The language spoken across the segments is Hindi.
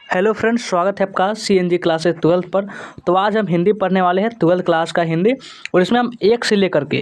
हेलो फ्रेंड्स, स्वागत है आपका सीएनजी क्लासेस 12th पर। तो आज हम हिंदी पढ़ने वाले हैं 12th क्लास का हिंदी। और इसमें हम एक से लेकर के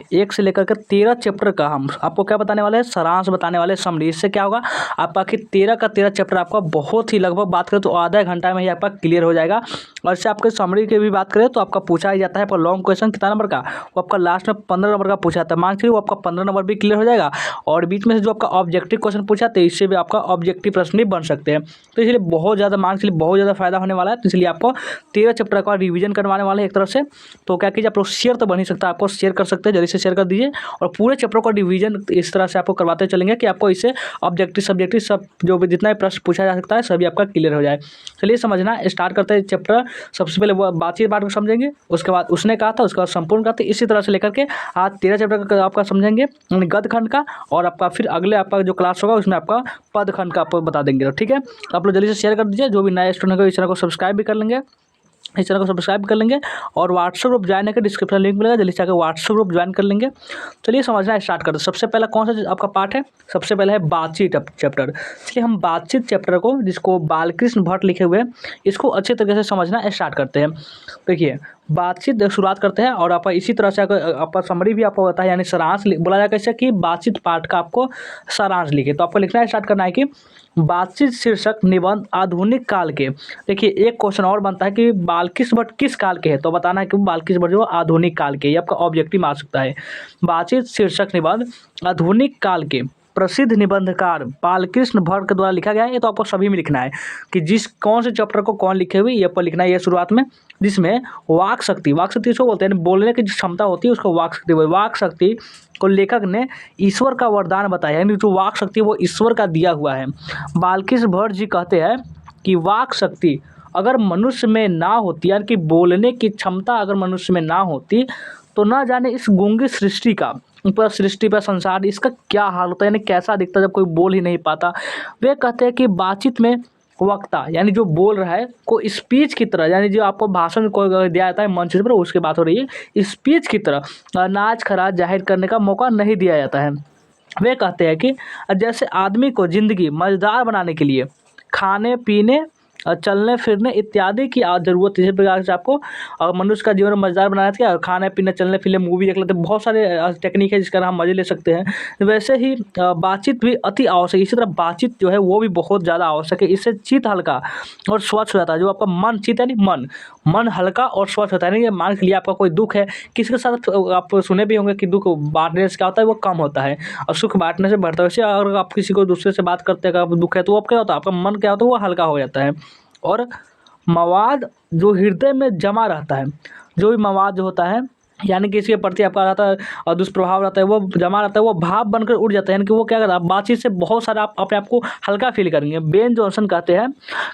13 चैप्टर का हम आपको क्या बताने वाले हैं, सारांश बताने वाले हैं, समरी। इससे क्या होगा, आपका कि 13 का 13 चैप्टर आपका बहुत ही लगभग बात करें तो आधा घंटा में ही आपका क्लियर हो जाएगा। और इससे आपके समरी की भी बात करें तो आपका पूछा ही जाता है पर लॉन्ग क्वेश्चन कितना नंबर का, वो आपका लास्ट में 15 नंबर का पूछा जाता है। मान के वो आपका 15 नंबर भी क्लियर हो जाएगा। और बीच में से जो आपका ऑब्जेक्टिव क्वेश्चन पूछा जाता है, इससे भी आपका ऑब्जेक्टिव प्रश्न भी बन सकते हैं। तो इसलिए बहुत ज़्यादा मार्क्स के लिए बहुत ज़्यादा फायदा होने वाला है। तो इसलिए आपको 13 चैप्टर का रिवीजन करवाने वाले हैं एक तरह से। तो क्या कीजिए, आप लोग शेयर तो बन ही सकता है, आपको शेयर कर सकते हैं, जल्दी से शेयर कर दीजिए। और पूरे चैप्टर का रिवीजन इस तरह से आपको करवाते चलेंगे कि आपको इससे ऑब्जेक्टिव सब्जेक्टिव सब जो भी जितना भी प्रश्न पूछा जा सकता है सभी आपका क्लियर हो जाए। चलिए समझना स्टार्ट करते हैं चैप्टर। सबसे पहले वो बातचीत पार्ट को समझेंगे, उसके बाद उसने कहा था, उसके बाद संपूर्ण कहा था। इसी तरह से लेकर के आज 13 चैप्टर का आपका समझेंगे गद्य खंड का। और आपका फिर अगले आपका जो क्लास होगा उसमें आपका पद खंड का आपको बता देंगे। ठीक है, तो आप लोग जल्दी से शेयर कर दीजिए। जो भी नए स्टूडेंट को इस चैनल को सब्सक्राइब भी कर लेंगे, इस चैनल को सब्सक्राइब कर लेंगे। और व्हाट्सएप ग्रुप ज्वाइन करके डिस्क्रिप्शन लिंक मिलेगा, जल्दी से आकर व्हाट्सएप ग्रुप ज्वाइन कर लेंगे। चलिए समझना स्टार्ट करते हैं। सबसे पहला कौन सा आपका पार्ट है, सबसे पहला है बातचीत चैप्टर। इसलिए हम बातचीत चैप्टर को, जिसको बालकृष्ण भट्ट लिखे हुए हैं, इसको अच्छे तरीके से समझना स्टार्ट करते हैं। देखिए बातचीत शुरुआत करते हैं और आपका इसी तरह से आपका समरी भी आपको होता है, यानी सारांश बोला जाए कैसे कि बातचीत पार्ट का आपको सारांश लिखे। तो आपको लिखना स्टार्ट करना है कि बातचीत शीर्षक निबंध आधुनिक काल के। देखिए एक क्वेश्चन और बनता है कि बालकृष्ण भट्ट किस काल के हैं, तो बताना है कि बालकृष्ण भट्ट जो आधुनिक काल के, ये आपका ऑब्जेक्टिव आ सकता है। बातचीत शीर्षक निबंध आधुनिक काल के प्रसिद्ध निबंधकार बालकृष्ण भट्ट के द्वारा लिखा गया है। ये तो आपको सभी में लिखना है कि जिस कौन से चैप्टर को कौन लिखे हुए, ये पर लिखना है ये शुरुआत में। जिसमें वाक शक्ति इसको बोलते हैं, बोलने की जो क्षमता होती है उसको वाक शक्ति बोलते हैं। वाक शक्ति को लेखक ने ईश्वर का वरदान बताया, यानी जो वाक शक्ति वो ईश्वर का दिया हुआ है। बालकृष्ण भट्ट जी कहते हैं कि वाक शक्ति अगर मनुष्य में ना होती, यानी कि बोलने की क्षमता अगर मनुष्य में ना होती, तो ना जाने इस गूंगी सृष्टि का, पूरा सृष्टि पर संसार इसका क्या हाल होता है, यानी कैसा दिखता जब कोई बोल ही नहीं पाता। वे कहते हैं कि बातचीत में वक्ता यानी जो बोल रहा है को स्पीच की तरह, यानी जो आपको भाषण को दिया जाता है मंच पर, उसकी बात हो रही है, स्पीच की तरह नाच खराज जाहिर करने का मौका नहीं दिया जाता है। वे कहते हैं कि जैसे आदमी को ज़िंदगी मज़ेदार बनाने के लिए खाने पीने चलने फिरने इत्यादि की ज़रूरत है। इसी प्रकार से आपको मनुष्य का जीवन मज़ेदार बनाना चाहिए। और खाने पीने चलने फिरने मूवी देख लेते हैं, बहुत सारे टेक्निक है जिसका हम मज़े ले सकते हैं। वैसे ही बातचीत भी अति आवश्यक है। इसी तरह बातचीत जो है वो भी बहुत ज़्यादा आवश्यक है। इससे चित्त हल्का और स्वच्छ हो जाता है। जो आपका मन, चित्त यानी मन हल्का और स्वच्छ होता है। यानी मान के लिए आपका कोई दुख है, किसी के साथ आप सुने भी होंगे कि दुख बांटने से क्या होता है, वो कम होता है और सुख बांटने से बढ़ता है। वैसे अगर आप किसी को दूसरे से बात करते हैं, अगर दुख है, तो वो क्या होता है, आपका मन क्या होता है, वो हल्का हो जाता है। और मवाद जो हृदय में जमा रहता है, जो भी मवाद जो होता है, यानी कि इसके प्रति आपका रहता है और दुष्प्रभाव रहता है, वो जमा रहता है, वो भाव बनकर उड़ जाता है। यानी कि वो क्या करता है, बातचीत से बहुत सारा आप अपने आप को हल्का फील करेंगे। बेन जॉनसन कहते हैं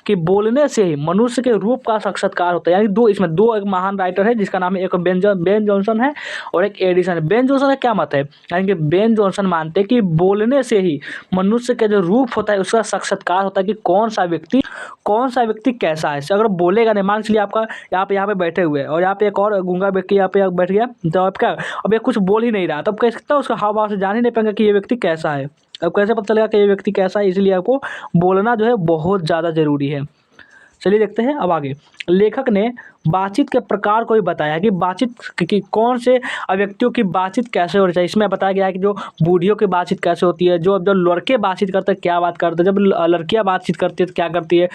कि बोलने से ही मनुष्य के रूप का साक्षात्कार होता है। यानी इसमें दो एक महान राइटर है जिसका नाम है, एक बेन जॉनसन है और एक एडिसन है। बेन जॉनसन का क्या मत है, यानी कि बेन जॉनसन मानते हैं कि बोलने से ही मनुष्य का जो रूप होता है उसका साक्षात्कार होता है कि कौन सा व्यक्ति कैसा है। अगर बोलेगा नहीं, मान लीजिए आपका यहाँ पे बैठे हुए हैं और यहाँ पे एक और गूंगा व्यक्ति यहाँ पे बैठ गया, तो आप क्या, अब ये कुछ बोल ही नहीं रहा, तब कह सकता है उसका हाव भाव से जान ही नहीं पाएंगे कि ये व्यक्ति कैसा है। अब कैसे पता चलेगा कि ये व्यक्ति कैसा है, इसलिए आपको बोलना जो है बहुत ज़्यादा ज़रूरी है। चलिए देखते हैं अब आगे। लेखक ने बातचीत के प्रकार को भी बताया कि बातचीत की कौन से व्यक्तियों की बातचीत कैसे होनी चाहिए। इसमें बताया गया है कि जो बूढ़ियों की बातचीत कैसे होती है, जब लड़के बातचीत करते हैं क्या बात करते हैं, जब लड़कियां बातचीत करती है तो क्या करती है,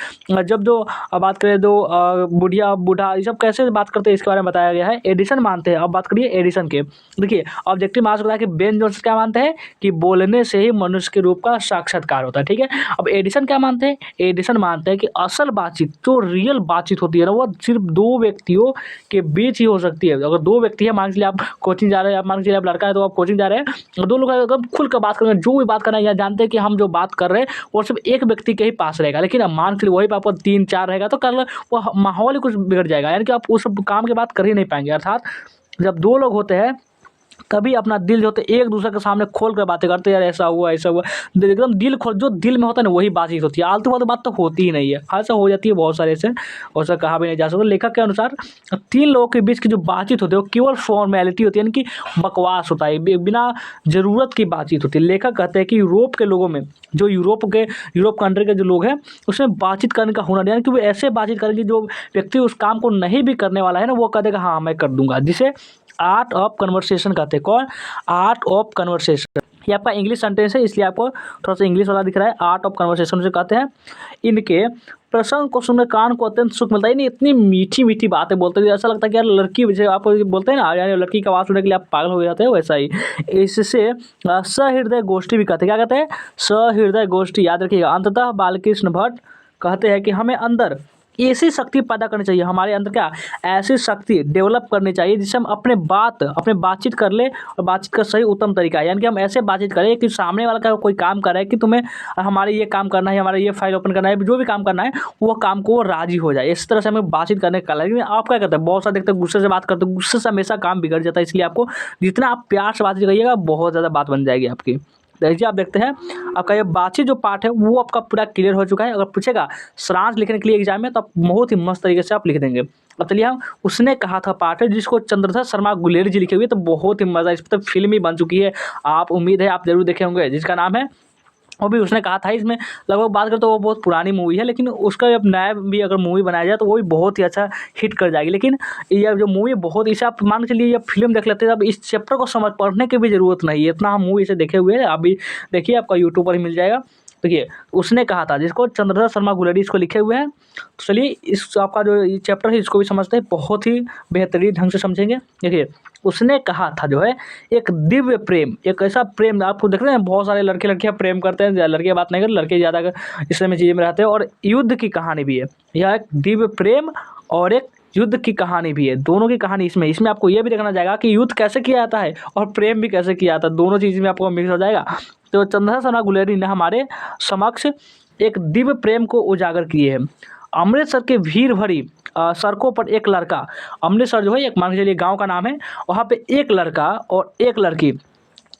जब जो बात करें तो बुढ़िया बूढ़ा ये सब कैसे बात करते हैं, इसके बारे में बताया गया है। एडिसन मानते हैं, अब बात करिए एडिसन के। देखिए ऑब्जेक्टिव मार्क्स होता है कि बेन जॉनसन क्या मानते हैं कि बोलने से ही मनुष्य के रूप का साक्षात्कार होता है। ठीक है, अब एडिसन क्या मानते हैं, एडिसन मानते हैं कि असल बातचीत जो रियल बातचीत होती है ना, वो सिर्फ दो व्यक्तियों के बीच ही हो सकती है। अगर दो व्यक्ति है, मान लीजिए आप कोचिंग जा रहे हैं, मान लीजिए आप लड़का है तो आप कोचिंग जा रहे हैं, दो लोग एकदम खुल कर बात कर रहे हैं, जो भी बात कर रहे हैं, या जानते हैं कि हम जो बात कर रहे हैं वो सिर्फ एक व्यक्ति के ही पास रहेगा। लेकिन अब मान लीजिए वही पे आपको 3-4 रहेगा तो कल वो माहौल ही कुछ बिगड़ जाएगा, यानी कि आप उस काम की बात कर ही नहीं पाएंगे। अर्थात जब दो लोग होते हैं कभी अपना दिल जो होता है एक दूसरे के सामने खोल कर बातें करते हैं, यार ऐसा हुआ ऐसा हुआ, एकदम दिल खोल, जो दिल में होता है ना वही बातचीत होती है, आलतू फालतू बात तो होती ही नहीं है। ऐसा हो जाती है बहुत सारे ऐसे, और ऐसा कहा भी नहीं जा सकता। लेखक के अनुसार 3 लोगों के बीच की जो बातचीत होती है वो केवल फॉर्मेलिटी होती है, यानी कि बकवास होता है, बिना ज़रूरत की बातचीत होती है। लेखक कहते हैं कि यूरोप के लोगों में, जो यूरोप कंट्री के जो लोग हैं, उसमें बातचीत करने का हुनर, यानी कि वो ऐसे बातचीत करेंगे, जो व्यक्ति उस काम को नहीं भी करने वाला है ना, वो कह देगा हाँ मैं कर दूंगा, जिसे आर्ट ऑफ कन्वर्सेशन कहते हैं। कौन? Art of conversation. ये आपका इंग्लिश सेंटेंस है, इसलिए आपको थोड़ा सा इंग्लिश वाला दिख रहा है। आर्ट ऑफ कन्वर्सेशन से कहते हैं। इनके प्रसंग को सुनकर कान को अत्यंत सुख मिलता है। नहीं, इतनी मीठी मीठी बातें बोलते हैं, ऐसा लगता है कि यार लड़की, जैसे आप बोलते हैं ना यार लड़की की आवाज़ सुनने के लिए आप पागल हो जाते हैं, वैसा ही इससे सहृदय गोष्ठी भी कहते हैं। क्या कहते हैं? सहृदय गोष्ठी। याद रखिएगा। अंततः बालकृष्ण भट्ट कहते हैं कि हमें अंदर ऐसी शक्ति पैदा करनी चाहिए, हमारे अंदर क्या ऐसी शक्ति डेवलप करनी चाहिए जिससे हम अपने बातचीत कर ले, और बातचीत का सही उत्तम तरीका है, यानी कि हम ऐसे बातचीत करें कि सामने वाला का कोई काम कर रहा है कि तुम्हें हमारे ये काम करना है, हमारा ये फाइल ओपन करना है, जो भी काम करना है वो काम को वो राजी हो जाए। इस तरह से हमें बातचीत करने का। लेकिन आप क्या करते हैं, बहुत सारे देखते हैं गुस्से से बात करते हैं, गुस्से से हमेशा काम बिगड़ जाता है। इसलिए आपको जितना आप प्यार से बातचीत करिएगा, बहुत ज़्यादा बात बन जाएगी आपकी। देखिए आप देखते हैं आपका ये बातचीत जो पार्ट है वो आपका पूरा क्लियर हो चुका है। अगर पूछेगा सारांश लिखने के लिए एग्जाम में, तो आप बहुत ही मस्त तरीके से आप लिख देंगे। अब चलिए हम उसने कहा था पार्ट है, जिसको चंद्रधर शर्मा गुलेरी जी लिखे हुए, तो बहुत ही मज़ा, इस पर तो फिल्म ही बन चुकी है। आप उम्मीद है आप जरूर देखे होंगे, जिसका नाम है, वो भी उसने कहा था। इसमें लगभग बात करें तो वो बहुत पुरानी मूवी है, लेकिन उसका अब नया भी अगर मूवी बनाया जाए तो वो भी बहुत ही अच्छा हिट कर जाएगी। लेकिन यह जो मूवी बहुत, इसे आप मान के चलिए ये फिल्म देख लेते हैं, अब इस चैप्टर को पढ़ने की भी ज़रूरत नहीं है, इतना हम मूवी से देखे हुए हैं। अभी देखिए आपका यूट्यूब पर ही मिल जाएगा। देखिए उसने कहा था, जिसको चंद्रधर शर्मा गुलेरी इसको लिखे हुए हैं। तो चलिए इस आपका जो ये चैप्टर है इसको भी समझते हैं, बहुत ही बेहतरीन ढंग से समझेंगे। देखिए उसने कहा था जो है, एक दिव्य प्रेम, एक ऐसा प्रेम, आपको देख रहे हैं बहुत सारे लड़के लड़कियां प्रेम करते हैं, लड़के बात नहीं करते, लड़के ज़्यादा इस समय चीज़ में रहते हैं। और युद्ध की कहानी भी है, यह एक दिव्य प्रेम और एक युद्ध की कहानी भी है। दोनों की कहानी इसमें आपको ये भी देखना जाएगा कि युद्ध कैसे किया जाता है और प्रेम भी कैसे किया जाता है, दोनों चीज़ में आपको मिक्स हो जाएगा। तो चंद्रधर शर्मा गुलेरी ने हमारे समक्ष एक दिव्य प्रेम को उजागर किए हैं। अमृतसर के भीड़ भरी सड़कों पर एक लड़का, अमृतसर जो है एक मान के चलिए गाँव का नाम है, वहाँ पे एक लड़का और एक लड़की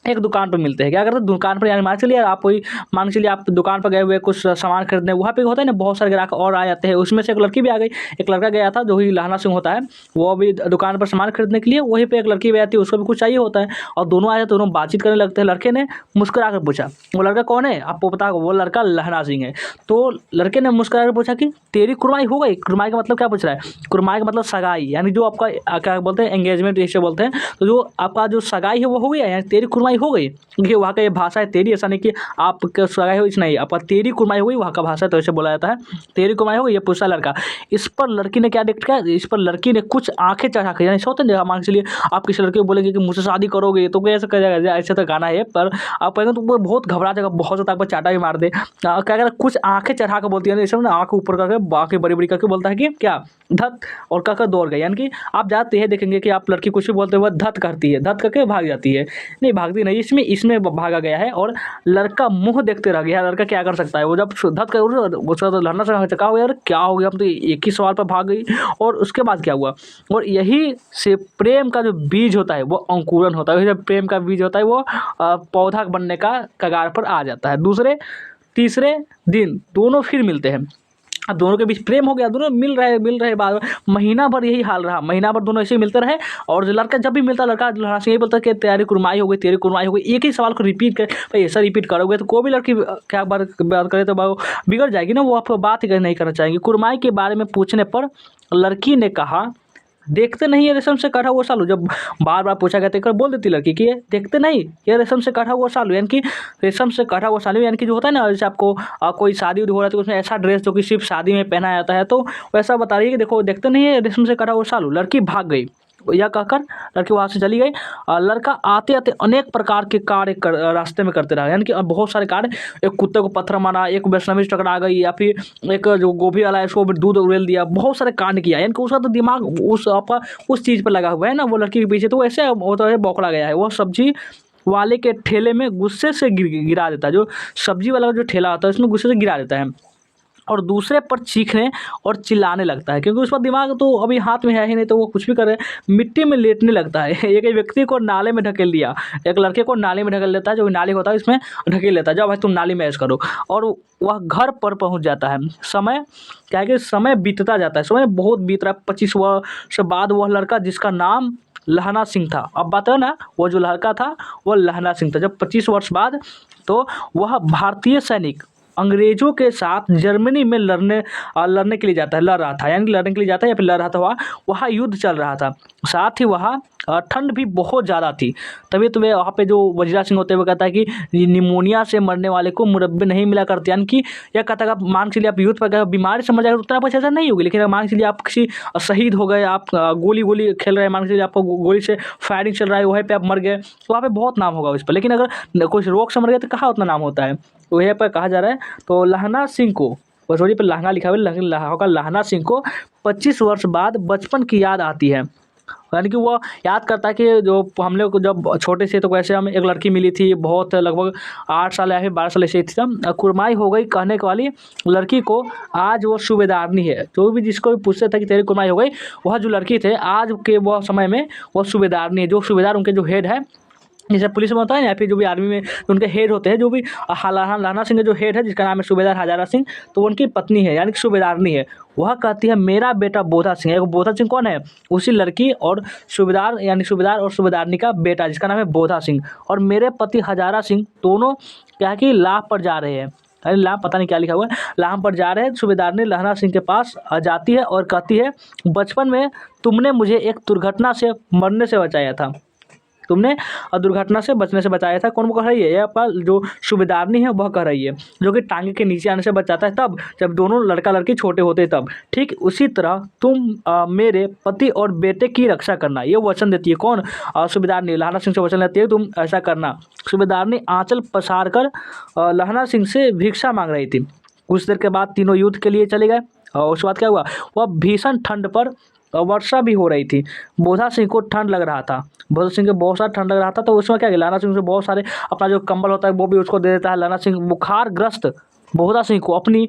एक दुकान पर मिलते हैं। क्या करते हैं, दुकान पर, यानी मान के चलिए आप कोई, मान के चलिए आप दुकान पर गए हुए कुछ सामान खरीदने, वहाँ पे होता है ना बहुत सारे ग्राहक और आ जाते हैं, उसमें से एक लड़की भी आ गई। एक लड़का गया था जो ही लहना सिंह होता है, वो भी दुकान पर सामान खरीदने के लिए, वहीं पर एक लड़की भी आती है, उसको भी कुछ चाहिए होता है, और दोनों आए, दोनों बातचीत करने लगते हैं। लड़के ने मुस्कुरा कर पूछा, वो लड़का कौन है आपको पता होगा, वो लड़का लहना सिंह है। तो लड़के ने मुस्कुरा कर पूछा कि तेरी कुर्बाई हो गई। कुर्बाई का मतलब क्या पूछ रहा है, कुर्बाई का मतलब सगाई, यानी जो आपका क्या बोलते हैं एंगेजमेंट इसे बोलते हैं। तो जो आपका जो सगाई है वो हो गई है, यानी तेरी कुर्बाई हो गई। देखिए वहाँ का ये भाषा है तेरी, ऐसा नहीं कि आपके सगाई हो, इस नहीं, आपका तेरी कुर्बाई हो गई वहाँ का भाषा है, तो ऐसे बोला जाता है तेरी कुर्बाई हो गई, ये पूछा लड़का। इस पर लड़की ने क्या डिक्ट किया, इस पर लड़की ने कुछ आंखें चढ़ा कर, यानी होते हैं मान के चलिए आप किसी लड़के को बोलेंगे कि मुझसे शादी करोगे, तो कोई ऐसा करेगा, ऐसे तो गाना है, पर आप कहेंगे तो वो बहुत घबरा जाएगा, बहुत ज़्यादा आपको चाटा भी मार दे। क्या कहता कुछ आंखें चढ़ा कर बोलती है, जैसे ना आंखें ऊपर करके आंखें बड़ी बड़ी करके बोलता है कि क्या धत, और कहकर दौड़ गई। यानी कि आप जाते हैं देखेंगे कि आप लड़की कुछ भी बोलते हुए धत करती है, धत करके भाग जाती है, नहीं भागती नहीं, इसमें भागा गया है। और लड़का मुंह देखते रह गया। लड़का क्या कर सकता है, वो जब धत कर उसका तो लड़ना से चका हुआ, यार क्या हो गया, हम तो एक ही सवाल पर भाग गई। और उसके बाद क्या हुआ, और यही से प्रेम का जो बीज होता है वो अंकुरन होता है, जब प्रेम का बीज होता है वो पौधा बनने का कगार पर आ जाता है। दूसरे तीसरे दिन दोनों फिर मिलते हैं, अब दोनों के बीच प्रेम हो गया, दोनों मिल रहे बार महीना भर यही हाल रहा, महीना भर दोनों ऐसे ही मिलते रहे। और जो लड़का जब भी मिलता, लड़का से यही बोलता कि तेरी कुर्माई हो गई, तेरी कुर्माई हो गई, एक ही सवाल को रिपीट कर, भाई ऐसा रिपीट करोगे तो कोई भी लड़की क्या बात करे तो बिगड़ जाएगी ना, वो आपको बात ही नहीं करना चाहेंगे। कुर्माई के बारे में पूछने पर लड़की ने कहा, देखते नहीं ये रेशम से कटा हुआ सालू। जब बार बार पूछा गया तो बोल देती लड़की कि ये देखते नहीं ये रेशम से कटा हुआ सालू, यानी कि रेशम से कटा हुआ सालू, यानी कि जो होता है ना, जैसे आपको कोई शादी हो रहा है तो उसमें ऐसा ड्रेस जो कि सिर्फ शादी में पहना जाता है, तो वैसा बता रही है कि देखो देखते नहीं है रेशम से कटा हुआ सालू। लड़की भाग गई, यह कहकर लड़की वहाँ से चली गई। लड़का आते आते अनेक प्रकार के कार्य रास्ते में करते रहा, यानी कि बहुत सारे कार्य, एक कुत्ते को पत्थर मारा, एक वैष्णवी से टकरा गई, या फिर एक जो गोभी वाला है उसको दूध उड़ेल दिया, बहुत सारे कांड किया। यानी कि उसका तो दिमाग उस चीज़ पर लगा हुआ है ना, वो लड़की के पीछे, तो ऐसे होता है बौखला गया है। वो सब्जी वाले के ठेले में गुस्से से गिरा देता है, जो सब्जी वाला जो ठेला होता है उसमें गुस्से से गिरा देता है। और दूसरे पर चीखने और चिल्लाने लगता है, क्योंकि उसका दिमाग तो अभी हाथ में है ही नहीं, तो वो कुछ भी करे, मिट्टी में लेटने लगता है। एक व्यक्ति को नाले में ढकेल दिया, एक लड़के को नाले में ढकेल देता है, जो नाली होता है इसमें ढकेल लेता है, जाओ भाई तुम नाली में ऐश करो। और वह घर पर पहुंच जाता है। समय क्या है कि समय बीतता जाता है, समय बहुत बीत रहा है। 25 वर्ष बाद वह लड़का, जिसका नाम लहना सिंह था, अब बात है ना, वो जो लड़का था वो लहना सिंह था। जब 25 वर्ष बाद, तो वह भारतीय सैनिक अंग्रेजों के साथ जर्मनी में लड़ने के लिए जाता है, लड़ रहा था, यानी लड़ने के लिए जाता है या फिर लड़ रहा था। वहाँ युद्ध चल रहा था, साथ ही वहाँ ठंड भी बहुत ज़्यादा थी। तभी तो वे वहाँ पे जो वजीरा सिंह होते हुए कहता है कि निमोनिया से मरने वाले को मुरब्बे नहीं मिला करते, यानी कि यह कहता है कि आप मान के चलिए आप युद्ध पर गए, बीमारी से मर जाएगा तो उतना पैसा ऐसा नहीं होगी, लेकिन मान के चलिए आप किसी शहीद हो गए, आप गोली खेल रहे हैं, मान के चलिए आपको गोली से फायरिंग चल रहा है, वहीं पर आप मर गए, तो वहाँ पर बहुत नाम होगा उस पर। लेकिन अगर कोई रोग से मर गया तो कहाँ उतना नाम होता है, तो यह पर कहा जा रहा है। तो लहना सिंह को, वसोरी पर लहंगा लिखा हुआ है, लहना सिंह को 25 वर्ष बाद बचपन की याद आती है, यानी कि वो याद करता है कि जो हम लोग जब छोटे से, तो वैसे हम एक लड़की मिली थी, बहुत लगभग 8 साल या फिर 12 साल ऐसे थी, तब कुरमाई हो गई कहने वाली लड़की को आज वो सूबेदारनी है। जो भी जिसको भी पूछते थे कि तेरी कुरमाई हो गई, वह जो लड़की थे आज के वह समय में वो सूबेदारनी है। जो सूबेदार उनके जो हेड है, जैसे पुलिस में होता है ना, या फिर जो भी आर्मी में उनके हेड होते हैं, जो भी लहना सिंह जो हेड है, जिसका नाम है सूबेदार हजारा सिंह, तो उनकी पत्नी है, यानी कि सूबेदारनी है। वह कहती है मेरा बेटा बोधा सिंह है। बोधा सिंह कौन है? उसी लड़की और सूबेदार, यानी सूबेदार और सूबेदारनी का बेटा, जिसका नाम है बोधा सिंह। और मेरे पति हजारा सिंह दोनों क्या है कि लाभ पर जा रहे हैं, अरे लाभ पता नहीं क्या लिखा हुआ है, लाभ पर जा रहे हैं। सूबेदारनी लहना सिंह के पास जाती है और कहती है बचपन में तुमने मुझे एक दुर्घटना से मरने से बचाया था, तुमने दुर्घटना से बचने से बचाया था। कौन कह रही है? ये आपका जो सूबेदारनी है वह कह रही है, जो कि टांगे के नीचे आने से बचाता है तब, जब दोनों लड़का लड़की छोटे होते तब। ठीक उसी तरह तुम मेरे पति और बेटे की रक्षा करना, ये वचन देती है। कौन? सूबेदारनी लहना सिंह से वचन लेती है, तुम ऐसा करना। सूबेदारनी आंचल पसार कर लहना सिंह से भिक्षा मांग रही थी। कुछ देर के बाद तीनों युद्ध के लिए चले गए। और उसके बाद क्या हुआ? वह भीषण ठंड पर वर्षा भी हो रही थी। बोधा सिंह को ठंड लग रहा था, बोधा सिंह को बहुत सारा ठंड लग रहा था। तो उसमें क्या किया, लहना सिंह से बहुत सारे अपना जो कंबल होता है वो भी उसको दे देता है। लहना सिंह बुखारग्रस्त बोधा सिंह को अपनी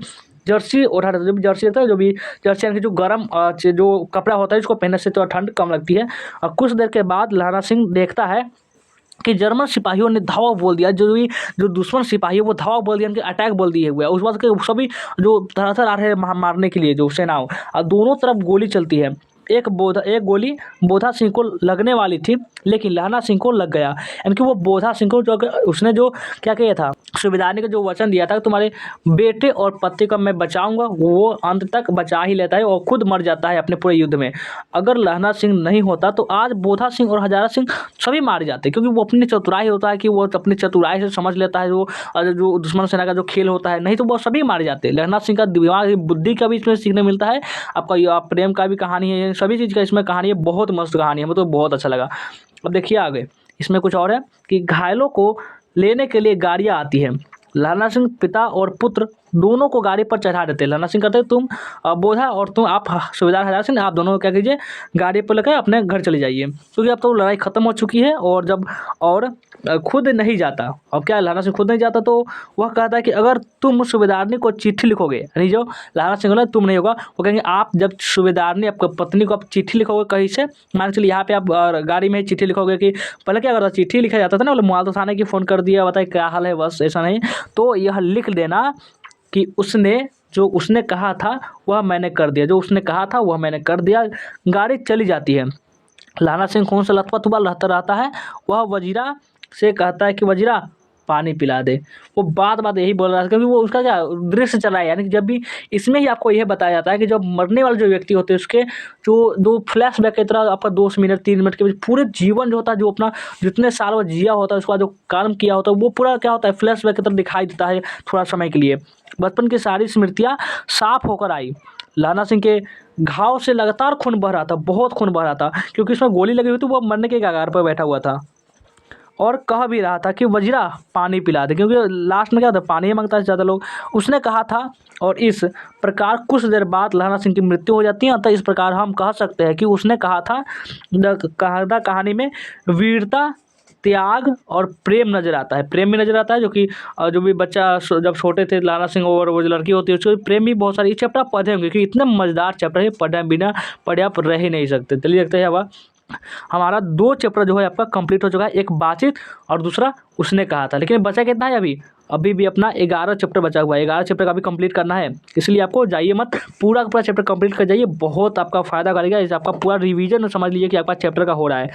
जर्सी ओढ़ा देता है। जो भी जर्सी रहता है, जो भी जर्सी यानी कि जो गर्म जो कपड़ा होता है, उसको पहनने से तो ठंड कम लगती है। और कुछ देर के बाद लहना सिंह देखता है कि जर्मन सिपाहियों ने धावा बोल दिया, जो दुश्मन सिपाही है वो धावा बोल दिया, उनके अटैक बोल दिए हुए है। उस बाद के सभी जो धड़ाधड़ आ रहे हैं मारने के लिए जो सेनाओं, और दोनों तरफ गोली चलती है। एक गोली बोधा सिंह को लगने वाली थी, लेकिन लहना सिंह को लग गया। यानी कि वो बोधा सिंह को, जो उसने जो क्या किया था, सूबेदारनी को जो वचन दिया था कि तुम्हारे बेटे और पति को मैं बचाऊंगा, वो अंत तक बचा ही लेता है और खुद मर जाता है अपने पूरे युद्ध में। अगर लहना सिंह नहीं होता तो आज बोधा सिंह और हजारा सिंह सभी मारे जाते, क्योंकि वो अपनी चतुराई होता है कि वो अपनी चतुराई से समझ लेता है जो दुश्मन सेना का जो खेल होता है, नहीं तो वो सभी मारे जाते। लहना सिंह का दिमाग बुद्धि का भी इसमें सीखने मिलता है। आपका प्रेम का भी कहानी है, सभी चीज़ का इसमें कहानी है, बहुत मस्त कहानी है, मुझे तो बहुत अच्छा लगा। अब देखिए आगे, इसमें कुछ और है कि घायलों को लेने के लिए गाड़ियाँ आती हैं। लहना सिंह पिता और पुत्र दोनों को गाड़ी पर चढ़ा देते हैं। लहना सिंह कहते हैं तुम बोधा और तुम आप सूबेदार हजारा सिंह, आप दोनों को क्या कीजिए, गाड़ी पर लेकर अपने घर चले जाइए, क्योंकि अब तो लड़ाई खत्म हो चुकी है। और जब और खुद नहीं जाता, अब क्या लहना सिंह खुद नहीं जाता, तो वह कहता है कि अगर तुम सूबेदारनी को चिट्ठी लिखोगे, यानी जो लहना सिंह बोला तुम नहीं होगा, वो कहेंगे आप जब सूबेदारनी आपकी पत्नी को आप चिट्ठी लिखोगे कहीं से, मान चलिए यहाँ पे आप गाड़ी में ही चिट्ठी लिखोगे, कि पहले क्या करता, चिट्ठी लिखा जाता था ना, बोले मोबाइल तो थाने की फ़ोन कर दिया, बताए क्या हाल है, बस ऐसा नहीं। तो यह लिख देना कि जो उसने कहा था वह मैंने कर दिया, जो उसने कहा था वह मैंने कर दिया। गाड़ी चली जाती है। लहना सिंह खून से लथपथ हुआ रहता है। वह वजीरा से कहता है कि वजीरा पानी पिला दे। वो बात यही बोल रहा था, क्योंकि वो उसका क्या दृश्य चल रहा है, यानी कि जब भी इसमें ही आपको यह बताया जाता है कि जब मरने वाले जो व्यक्ति होते हैं उसके जो दो फ्लैशबैक की तरह आपका 2 मिनट 3 मिनट के बीच पूरे जीवन जो होता है, जो अपना जितने साल वो जिया होता है, उसका जो काम किया होता है, वो पूरा क्या होता है, फ्लैशबैक की तरह दिखाई देता है थोड़ा समय के लिए। बचपन की सारी स्मृतियाँ साफ होकर आई। लहना सिंह के घाव से लगातार खून बह रहा था, बहुत खून बह रहा था, क्योंकि उसमें गोली लगी हुई थी। वो मरने के कगार पर बैठा हुआ था और कह भी रहा था कि वजीरा पानी पिला दे, क्योंकि लास्ट में क्या होता है, पानी ही मांगता है ज़्यादा लोग, उसने कहा था। और इस प्रकार कुछ देर बाद लहना सिंह की मृत्यु हो जाती है। अतः इस प्रकार हम कह सकते हैं कि उसने कहा था, कहानी में वीरता त्याग और प्रेम नजर आता है। प्रेम भी नजर आता है, जो कि जो भी बच्चा जब छोटे थे लाला सिंह और वो जो लड़की होती है उसको प्रेम भी बहुत सारी। ये चैप्टर आप पढ़े होंगे, क्योंकि इतने मजेदार चैप्टर है, पढ़े बिना पढ़े आप रह ही नहीं सकते। चलिए देखते हैं। अब हमारा 2 चैप्टर जो है आपका कंप्लीट हो चुका है, एक बातचीत और दूसरा उसने कहा था। लेकिन बचा कितना है अभी? अभी भी अपना 11 चैप्टर बचा हुआ है। 11 चैप्टर का भी कंप्लीट करना है, इसलिए आपको जाइए मत, पूरा का पूरा चैप्टर कंप्लीट कर जाइए, बहुत आपका फायदा करेगा। इसे आपका पूरा रिवीजन समझ लीजिए कि आपका चैप्टर का हो रहा है।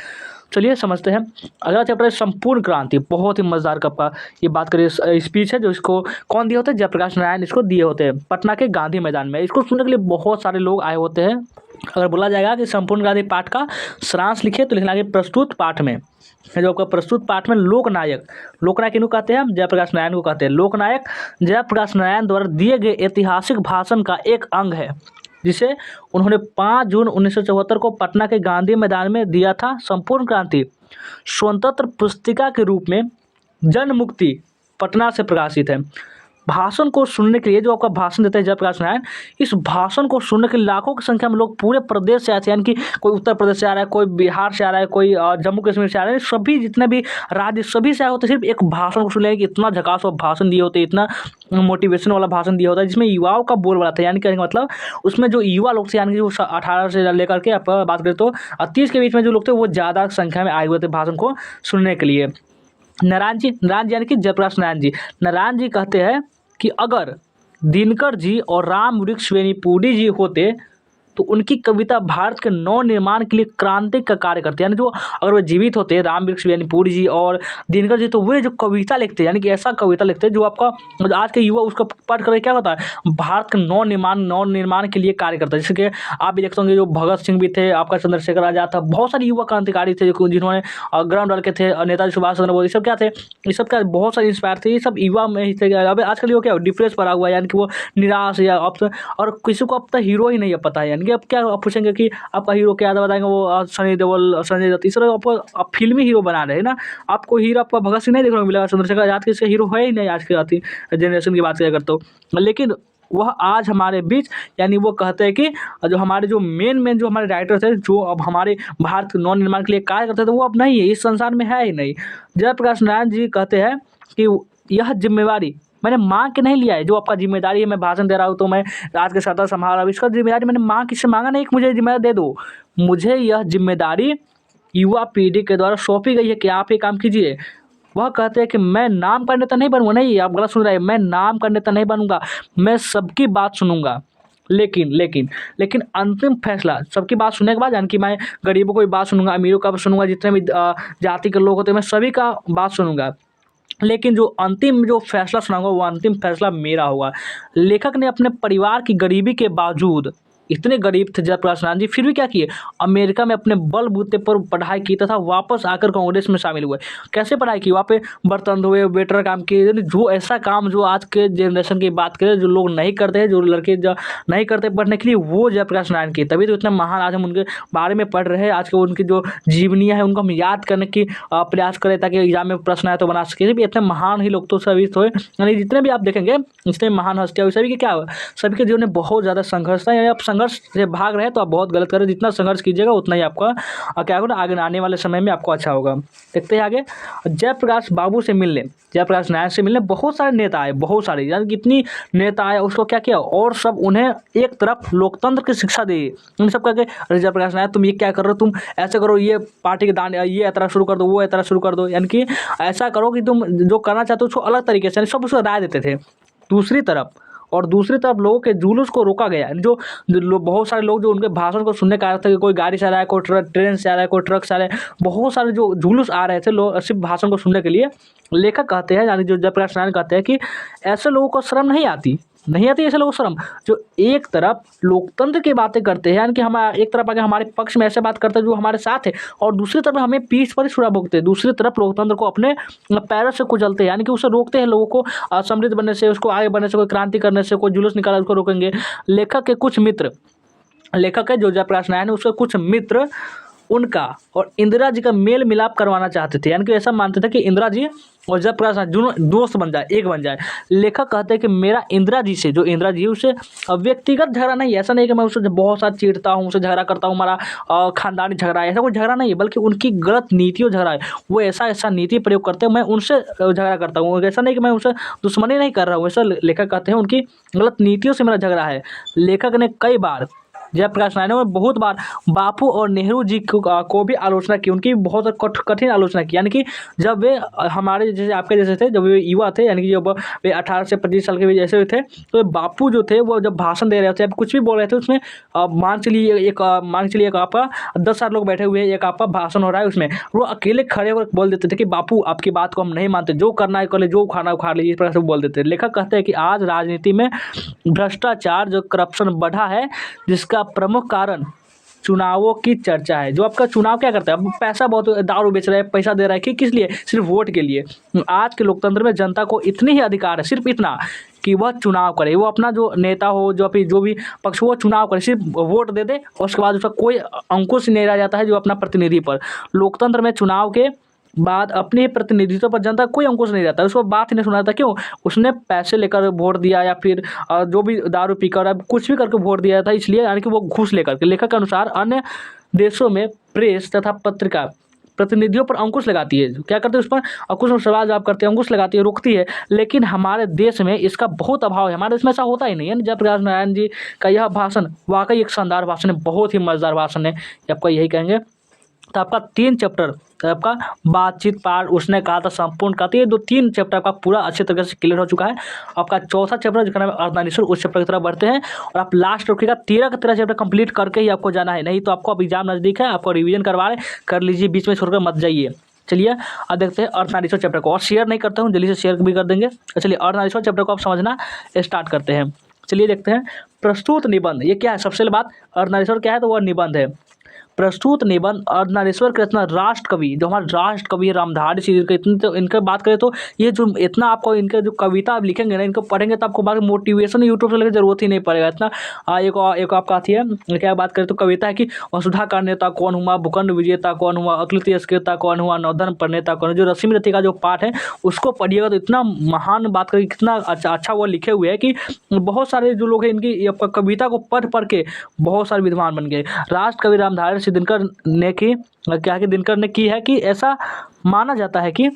चलिए समझते हैं। अगला चैप्टर है संपूर्ण क्रांति। बहुत ही मजेदार का आपका ये बात करिए स्पीच है, जो इसको कौन दिए होते हैं? जयप्रकाश नारायण इसको दिए होते हैं पटना के गांधी मैदान में। इसको सुनने के लिए बहुत सारे लोग आए होते हैं। अगर बोला जाएगा कि संपूर्ण क्रांति पाठ का सारांश लिखिए तो लिखना है प्रस्तुत पाठ में। जो आपका प्रस्तुत पाठ में लोकनायक, लोकनायक किनको कहते हैं? हम जयप्रकाश नारायण को कहते हैं। लोकनायक जयप्रकाश नारायण द्वारा दिए गए ऐतिहासिक भाषण का एक अंग है, जिसे उन्होंने 5 जून 1974 को पटना के गांधी मैदान में दिया था। संपूर्ण क्रांति स्वतंत्र पुस्तिका के रूप में जन मुक्ति पटना से प्रकाशित है। भाषण को सुनने के लिए, जो आपका भाषण देते हैं जयप्रकाश नारायण, इस भाषण को सुनने के लिए लाखों की संख्या में लोग पूरे प्रदेश से आते हैं। यानी कि कोई उत्तर प्रदेश से आ रहा है, कोई बिहार से आ रहा है, कोई जम्मू कश्मीर से आ रहा है, सभी जितने भी राज्य सभी से आए होते हैं सिर्फ एक भाषण को सुनने के। इतना झकास और भाषण दिए होते, इतना मोटिवेशन वाला भाषण दिया होता है, जिसमें युवाओं का बोलबाला था। यानी कहने का मतलब उसमें जो युवा लोग थे, यानी कि जो 18 से लेकर के आप बात करें तो 30 के बीच में जो लोग थे, वो ज़्यादा संख्या में आए हुए थे भाषण को सुनने के लिए। नारायण जी यानी कि जयप्रकाश नारायण जी कहते हैं कि अगर दिनकर जी और राम वृक्ष वेणीपुरी जी होते तो उनकी कविता भारत के नव निर्माण के लिए क्रांति का कार्य करते। यानी जो अगर वो जीवित होते राम वृक्ष वेणीपुरी जी और दिनकर जी, तो वे जो कविता लिखते, यानी कि ऐसा कविता लिखते जो आपका मतलब आज के युवा उसको पढ़ कर क्या होता है, भारत के नव निर्माण के लिए कार्य करता है। जैसे कि आप भी देखते होंगे जो भगत सिंह भी थे, आपका चंद्रशेखर आजाद था, बहुत सारे युवा क्रांतिकारी थे जिन्होंने ग्राउंड डाल के थे। नेताजी सुभाष चंद्र बोस, ये सब क्या थे? ये सब क्या बहुत सारे इंस्पायर थे, ये सब युवा में ही थे। अब आजकल युवा क्या डिप्रेस पड़ा हुआ है, यानी कि वो निराश या और किसी को अब तक हीरो ही नहीं है पता है। यानी कि अब क्या आप पूछेंगे कि आपका हीरो क्या बताएंगे, वो सनी देओल, संजय दत्त, इस तरह आपको आप फिल्मी हीरो बना रहे हैं ना। आपको हीरो आपका भगत सिंह नहीं देखने को मिलेगा, चंद्रशेखर आजाद के हीरो है ही नहीं आज के आती जनरेशन की बात किया करते हो। लेकिन वह आज हमारे बीच, यानी वो कहते हैं कि जो हमारे जो मेन जो हमारे राइटर थे, जो अब हमारे भारत के नव निर्माण के लिए कार्य करते थे, वो अब नहीं है, इस संसार में है ही नहीं। जयप्रकाश नारायण जी कहते हैं कि यह जिम्मेवारी मैंने मांग के नहीं लिया है। जो आपका जिम्मेदारी है, मैं भाषण दे रहा हूँ तो मैं राज के सदस्य संभाल रहा हूँ, इसका जिम्मेदारी मैंने मांग किससे मांगा नहीं कि मुझे जिम्मेदारी दे दो। मुझे यह जिम्मेदारी युवा पीढ़ी के द्वारा सौंपी गई है कि आप ये काम कीजिए। वह कहते हैं कि मैं नाम का नेता नहीं बनूंगा, नहीं आप गलत सुन रहे हैं, मैं नाम का नेता नहीं बनूंगा, मैं सबकी बात सुनूंगा। लेकिन अंतिम फैसला सबकी बात सुनने के बाद, यानी कि मैं गरीबों को भी बात सुनूंगा, अमीरों का भी सुनूंगा, जितने भी जाति के लोग होते हैं मैं सभी का बात सुनूंगा, लेकिन जो अंतिम जो फैसला सुनाऊंगा वो अंतिम फैसला मेरा होगा। लेखक ने अपने परिवार की गरीबी के बावजूद, इतने गरीब थे जयप्रकाश नारायण जी, फिर भी क्या किए, अमेरिका में अपने बलबूते पर पढ़ाई की तथा वापस आकर कांग्रेस में शामिल हुए। कैसे पढ़ाई की? वहाँ पे बर्तन धोए, वेटर काम किए, जो ऐसा काम जो आज के जनरेशन की बात करें जो लोग नहीं करते हैं, जो लड़के जो नहीं करते पढ़ने के लिए, वो जयप्रकाश नारायण की। तभी तो इतने महान आज हम उनके बारे में पढ़ रहे हैं। आज के उनकी जो जीवनियाँ है उनको हम याद करने की प्रयास करें ताकि एग्जाम में प्रश्न आए तो बना सके। इतने महान ही लोग तो सभी थे, यानी जितने भी आप देखेंगे जितने महान हस्तियाँ सभी के क्या, सभी के जीवन में बहुत ज़्यादा संघर्ष था। यानी आप संघर्ष से भाग रहे हैं तो आप बहुत गलत कर रहे हैं। जितना संघर्ष कीजिएगा उतना ही आपका क्या होगा, आगे आने वाले समय में आपको अच्छा होगा। देखते हैं आगे। जयप्रकाश बाबू से मिलने, जयप्रकाश नारायण से मिलने बहुत सारे नेता आए, बहुत सारे, यानी कितनी नेता आए, उसको क्या किया, और सब उन्हें एक तरफ लोकतंत्र की शिक्षा दी। उन सब कहते अरे जयप्रकाश नारायण तुम ये क्या कर रहे हो, तुम ऐसे करो, ये पार्टी के दान, ये यात्रा शुरू कर दो, वो यात्रा शुरू कर दो, यानी कि ऐसा करो कि तुम जो करना चाहते हो उसको अलग तरीके से, सब उसको राय देते थे। दूसरी तरफ लोगों के जुलूस को रोका गया। जो बहुत सारे लोग जो उनके भाषण को सुनने का आ रहे थे, कोई गाड़ी से आ रहा है, कोई ट्रेन से आ रहा है, कोई ट्रक से आ रहा है, बहुत सारे जो जुलूस आ रहे थे लोग सिर्फ भाषण को सुनने के लिए। लेखक कहते हैं, यानी जो जयप्रकाश नारायण कहते हैं कि ऐसे लोगों को शर्म नहीं आती ऐसे लोगों को शर्म, जो एक तरफ लोकतंत्र की बातें करते हैं, यानी कि हम एक तरफ आगे हमारे पक्ष में ऐसे बात करते हैं जो हमारे साथ है, और दूसरी तरफ हमें पीठ पर ही छुरा भोगते हैं। दूसरी तरफ लोकतंत्र को अपने पैरों से कुचलते हैं, यानी कि उसे रोकते हैं, लोगों को समृद्ध बनने से, उसको आगे बढ़ने से, कोई क्रांति करने से, कोई जुलूस निकाला उसको रोकेंगे। लेखक के कुछ मित्र, लेखक है जो जयप्रकाश नारायण है, उसके कुछ मित्र उनका और इंदिरा जी का मेल मिलाप करवाना चाहते थे, यानी कि ऐसा मानते थे कि इंदिरा जी और जयप्रकाश नारायण दोनों दोस्त बन जाए, एक बन जाए। लेखक कहते हैं कि मेरा इंदिरा जी से, जो इंदिरा जी है उससे व्यक्तिगत झगड़ा नहीं है, ऐसा नहीं कि मैं उससे बहुत सारा चिढ़ता हूँ, उससे झगड़ा करता हूँ, हमारा खानदानी झगड़ा है, ऐसा कोई झगड़ा नहीं है, बल्कि उनकी गलत नीतियों झगड़ा है। वो ऐसा ऐसा नीति प्रयोग करते हैं, मैं उनसे झगड़ा करता हूँ, ऐसा नहीं कि मैं उनसे दुश्मनी नहीं कर रहा हूँ, ऐसा लेखक कहते हैं उनकी गलत नीतियों से मेरा झगड़ा है। लेखक ने कई बार, जयप्रकाश नारायण ने बहुत बार बापू और नेहरू जी को भी आलोचना की, उनकी बहुत कठिन आलोचना की, यानी कि जब वे हमारे जैसे आपके जैसे थे, जब वे युवा थे, यानी कि जब वे 18 से 25 साल के भी जैसे थे, तो बापू जो थे वो जब भाषण दे रहे थे, अब कुछ भी बोल रहे थे उसमें, मान चलिए एक आपका 10 लोग बैठे हुए हैं, एक आपका भाषण हो रहा है, उसमें वो अकेले खड़े होकर बोल देते थे कि बापू आपकी बात को हम नहीं मानते, जो करना है कर ले, जो खाना उखाड़ लीजिए, इस प्रकार से बोल देते थे। लेखक कहते हैं कि आज राजनीति में भ्रष्टाचार, जो करप्शन बढ़ा है, जिसका प्रमुख कारण चुनावों की चर्चा है। जो आपका चुनाव क्या करता है, अब पैसा बहुत दारू बेच रहा है, पैसा दे रहा है कि किस लिए, सिर्फ वोट के लिए। आज के लोकतंत्र में जनता को इतनी ही अधिकार है, सिर्फ इतना कि वह चुनाव करे, वो अपना जो नेता हो, जो भी पक्ष हो, वो चुनाव करे, सिर्फ वोट दे दे और उसके बाद उसका कोई अंकुश नहीं रह जाता है जो अपना प्रतिनिधि पर। लोकतंत्र में चुनाव के बाद अपने प्रतिनिधित्व पर जनता कोई अंकुश नहीं रहता, उसको बात ही नहीं सुनाता। क्यों? उसने पैसे लेकर वोट दिया या फिर जो भी दारू पीकर अब कुछ भी करके वोट दिया था, इसलिए, यानी कि वो घूस लेकर के। लेखक के अनुसार अन्य देशों में प्रेस तथा पत्रिका प्रतिनिधियों पर अंकुश लगाती है, क्या करते हैं, उस पर अंकुश में सवाल जवाब करते हैं, अंकुश लगाती है, रोकती है। लेकिन हमारे देश में इसका बहुत अभाव है, हमारे देश में ऐसा होता ही नहीं है। जयप्रकाश नारायण जी का यह भाषण वाकई एक शानदार भाषण है, बहुत ही मज़ेदार भाषण है, आपका यही कहेंगे। तो आपका 3 चैप्टर, तो आपका बातचीत, पाठ, उसने कहा था, संपूर्ण कहा था, ये 3 चैप्टर आपका पूरा अच्छे तरीके से क्लियर हो चुका है। आपका चौथा चैप्टर जिसका नाम है अर्धनारीश्वर, उस चैप्टर की तरफ बढ़ते हैं और आप लास्ट रखिएगा 13 का 13 चैप्टर कंप्लीट करके ही आपको जाना है, नहीं तो आपको अब एग्जाम नज़दीक है, आपको रिवीजन करवा रहे, कर लीजिए, बीच में छोड़कर मत जाइए। चलिए अब देखते हैं अर्धनारीश्वर चैप्टर को, और शेयर नहीं करता हूँ, जल्दी से शेयर भी कर देंगे। चलिए अर्धनारीश्वर चैप्टर को आप समझना स्टार्ट करते हैं। चलिए देखते हैं प्रस्तुत निबंध, ये क्या है, सबसे पहले बात अर्धनारीश्वर क्या है, तो वह निबंध है। प्रस्तुत निबंध अर्धनारीश्वर के रचना राष्ट्र कवि, जो हमारे राष्ट्र कवि रामधारी सिंह के, इतने तो इनका बात करें तो ये जो इतना आपको इनके जो कविता आप लिखेंगे ना, इनको पढ़ेंगे तो आपको बाद में मोटिवेशन यूट्यूब से लेकर जरूरत ही नहीं पड़ेगा इतना। एक आपका आती है, क्या बात करें तो कविता है कि वसुधा का नेता कौन हुआ, भूखंड विजेता कौन हुआ, अतुलित तिरस्कृता कौन हुआ, नवधर्म प्रणेता कौन, जो रश्मि रथी का जो पाठ है उसको पढ़िएगा तो इतना महान बात करें, कितना अच्छा वो लिखे हुए है कि बहुत सारे जो लोग हैं इनकी कविता को पढ़ पढ़ के बहुत सारे विद्वान बन गए। राष्ट्र कवि रामधारी सिंह दिनकर ने की, क्या कि दिनकर ने की है कि ऐसा माना जाता है कि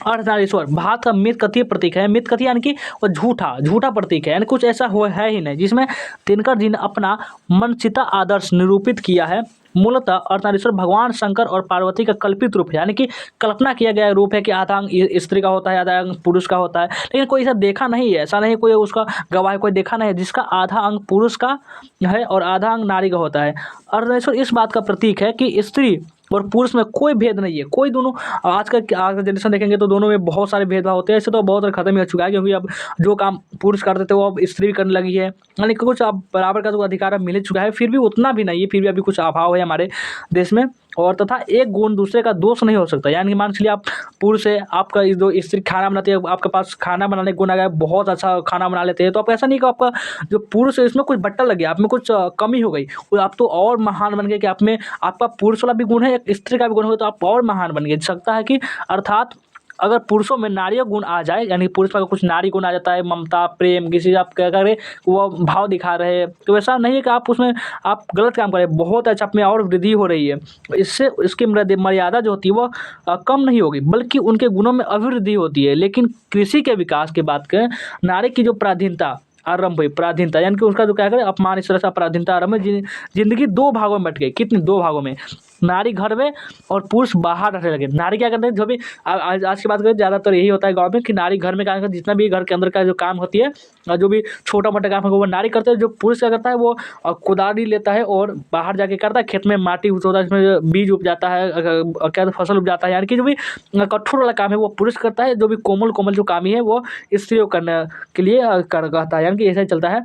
अर्धनारीश्वर भारत का मिथ कथीय प्रतीक है। मिथ कथीय यानी कि वो झूठा प्रतीक है, यानी कुछ ऐसा हो है ही नहीं, जिसमें दिनकर जी ने अपना मनचिता आदर्श निरूपित किया है। मूलतः अर्धनारीश्वर भगवान शंकर और पार्वती का कल्पित रूप है, यानी कि कल्पना किया गया रूप है कि आधा अंग स्त्री का होता है, आधा अंग पुरुष का होता है, लेकिन कोई ऐसा देखा नहीं है, ऐसा नहीं कोई उसका गवाह कोई देखा नहीं है जिसका आधा अंग पुरुष का है और आधा अंग नारी का होता है। अर्धनारीश्वर इस बात का प्रतीक है कि स्त्री और पुरुष में कोई भेद नहीं है, कोई दोनों, आज का जनरेशन देखेंगे तो दोनों में बहुत सारे भेदभाव होते हैं। ऐसे तो बहुत खत्म ही हो चुका है, क्योंकि अब जो काम पुरुष करते थे वो अब स्त्री भी करने लगी है, यानी कि कुछ अब बराबर का जो अधिकार अब मिल चुका है, फिर भी उतना भी नहीं है, फिर भी अभी कुछ अभाव है हमारे देश में। और तथा एक गुण दूसरे का दोष नहीं हो सकता, यानी मान चलिए आप पुरुष है, आपका इस दो स्त्री खाना बनाती है, आपके पास खाना बनाने गुण आ गया, बहुत अच्छा खाना बना लेते हैं, तो आप ऐसा नहीं कि आपका जो पुरुष है इसमें कुछ बट्टा लग गया, आप में कुछ कमी हो गई, आप तो और महान बन गए कि आप में आपका पुरुष वाला भी गुण है, एक स्त्री का भी गुण हो, तो आप और महान बन गए। सकता है कि अर्थात अगर पुरुषों में नारियों गुण आ जाए, यानी पुरुष में कुछ नारी गुण आ जाता है, ममता, प्रेम, किसी आप क्या करें वो भाव दिखा रहे हैं, तो ऐसा नहीं है कि आप उसमें आप गलत काम करें, बहुत अच्छा आप में और वृद्धि हो रही है, इससे उसकी मर्यादा जो होती है वो कम नहीं होगी, बल्कि उनके गुणों में अभिवृद्धि होती है। लेकिन कृषि के विकास की बात करें, नारी की जो पराधीनता आरंभ हुई, पराधीनता यानी कि उसका जो क्या करें अपमान, इस तरह से पराधीनता आरंभ है, जिंदगी 2 भागों में बट गई। कितनी 2 भागों में, नारी घर में और पुरुष बाहर रहने लगे। नारी क्या करते हैं, जो भी आज की बात करें ज़्यादातर यही होता है गाँव में कि नारी घर में क्या करती है, जितना भी घर के अंदर का जो काम होती है, जो भी छोटा मोटा काम है वो नारी करते हैं। जो पुरुष क्या करता है वो कुदारी लेता है और बाहर जाके करता है, खेत में माटी होता है, इसमें बीज उग जाता है, क्या फसल उग जाता है, यानी कि जो भी कठोर वाला काम है वो पुरुष करता है, जो भी कोमल जो काम ही है वो स्त्रियों करने के लिए करता है, यानी कि ऐसा ही चलता है।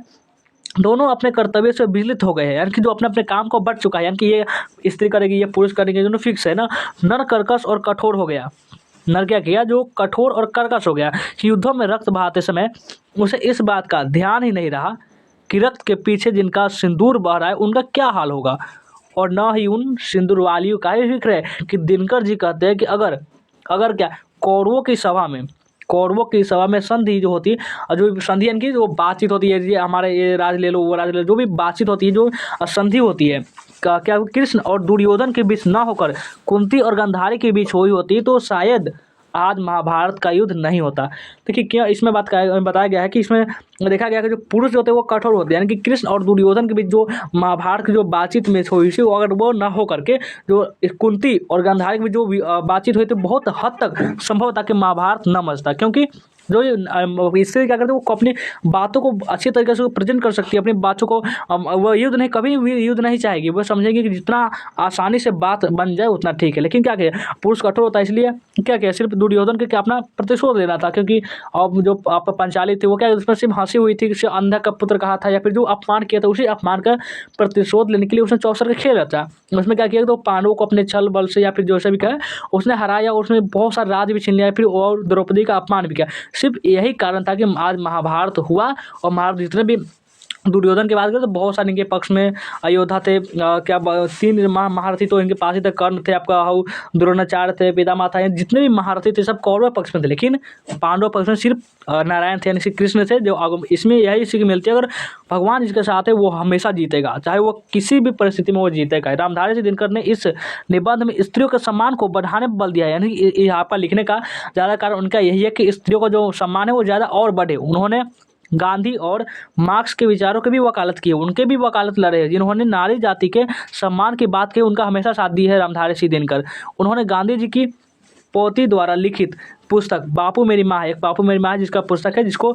दोनों अपने कर्तव्य से विचलित हो गए हैं, यानी कि जो अपने अपने काम को बढ़ चुका है, यानी कि ये स्त्री करेगी, ये पुरुष करेंगे, दोनों फिक्स है ना। नर कर्कश और कठोर हो गया। नर क्या किया, जो कठोर और कर्कश हो गया। युद्धों में रक्त बहाते समय उसे इस बात का ध्यान ही नहीं रहा कि रक्त के पीछे जिनका सिंदूर बह रहा है उनका क्या हाल होगा। और न ही उन सिंदूरवालियों का। ये फिक्र है कि दिनकर जी कहते हैं कि अगर अगर क्या कौरवों की सभा में संधि जो होती है, जो संधि यानी कि जो बातचीत होती है, ये हमारे ये राज ले लो वो राज ले लो, जो भी बातचीत होती है, जो संधि होती है, क्या कृष्ण और दुर्योधन के बीच ना होकर कुंती और गांधारी के बीच हुई होती तो शायद आज महाभारत का युद्ध नहीं होता। देखिए क्या इसमें बताया गया है कि इसमें देखा गया है कि जो पुरुष जो होते हैं वो कठोर होते हैं, यानी कि कृष्ण और दुर्योधन के बीच जो महाभारत की जो बातचीत में हुई थी, अगर वो ना हो करके जो कुंती और गांधारी के बीच जो बातचीत हुई थी, बहुत हद तक संभव था कि महाभारत न मचता, क्योंकि जो इससे क्या करते हैं वो अपनी बातों को अच्छी तरीके से प्रेजेंट कर सकती है, अपनी बातों को वो युद्ध नहीं, कभी भी युद्ध नहीं चाहेगी, वो समझेगी कि जितना आसानी से बात बन जाए उतना ठीक है। लेकिन क्या किया पुरुष कठोर होता है, इसलिए क्या किया सिर्फ दुर्योधन के क्या अपना प्रतिशोध लेना था, क्योंकि अब जो आप पांचाली थी वो क्या उसमें सिर्फ हंसी हुई थी, उसे अंधा का पुत्र कहा था, या फिर जो अपमान किया था उसी अपमान का प्रतिशोध लेने के लिए उसने चौसर का खेल रचा। उसमें क्या किया तो पांडवों को अपने छल बल से या फिर जैसे भी कहे उसने हराया, उसमें बहुत सारा राज्य भी छीन लिया, फिर और द्रौपदी का अपमान भी किया। सिर्फ यही कारण था कि आज महाभारत हुआ, और महाभारत जितने भी दुर्योधन की बात करें तो बहुत सारे इनके पक्ष में योद्धा थे, तीन महारथी तो इनके पास ही थे, कर्ण थे, आपका द्रोणाचार्य थे, पितामह था, जितने भी महारथी थे सब कौरव पक्ष में थे, लेकिन पांडव पक्ष में सिर्फ नारायण थे, यानी श्री कृष्ण थे। जो इसमें यही सीख मिलती है, अगर भगवान जिसके साथ है वो हमेशा जीतेगा, चाहे वो किसी भी परिस्थिति में वो जीतेगा। रामधारी सिंह दिनकर ने इस निबंध में स्त्रियों के सम्मान को बढ़ाने पर बल दिया है, यानी यहाँ पर लिखने का ज़्यादा कारण उनका यही है कि स्त्रियों का जो सम्मान है वो ज़्यादा और बढ़े। उन्होंने गांधी और मार्क्स के विचारों की भी वकालत की है, उनके भी वकालत लड़े हैं, जिन्होंने नारी जाति के सम्मान की बात की उनका हमेशा साथ दी है रामधारी सिंह दिनकर। उन्होंने गांधी जी की पोती द्वारा लिखित पुस्तक बापू मेरी माँ, एक बापू मेरी माँ जिसका पुस्तक है, जिसको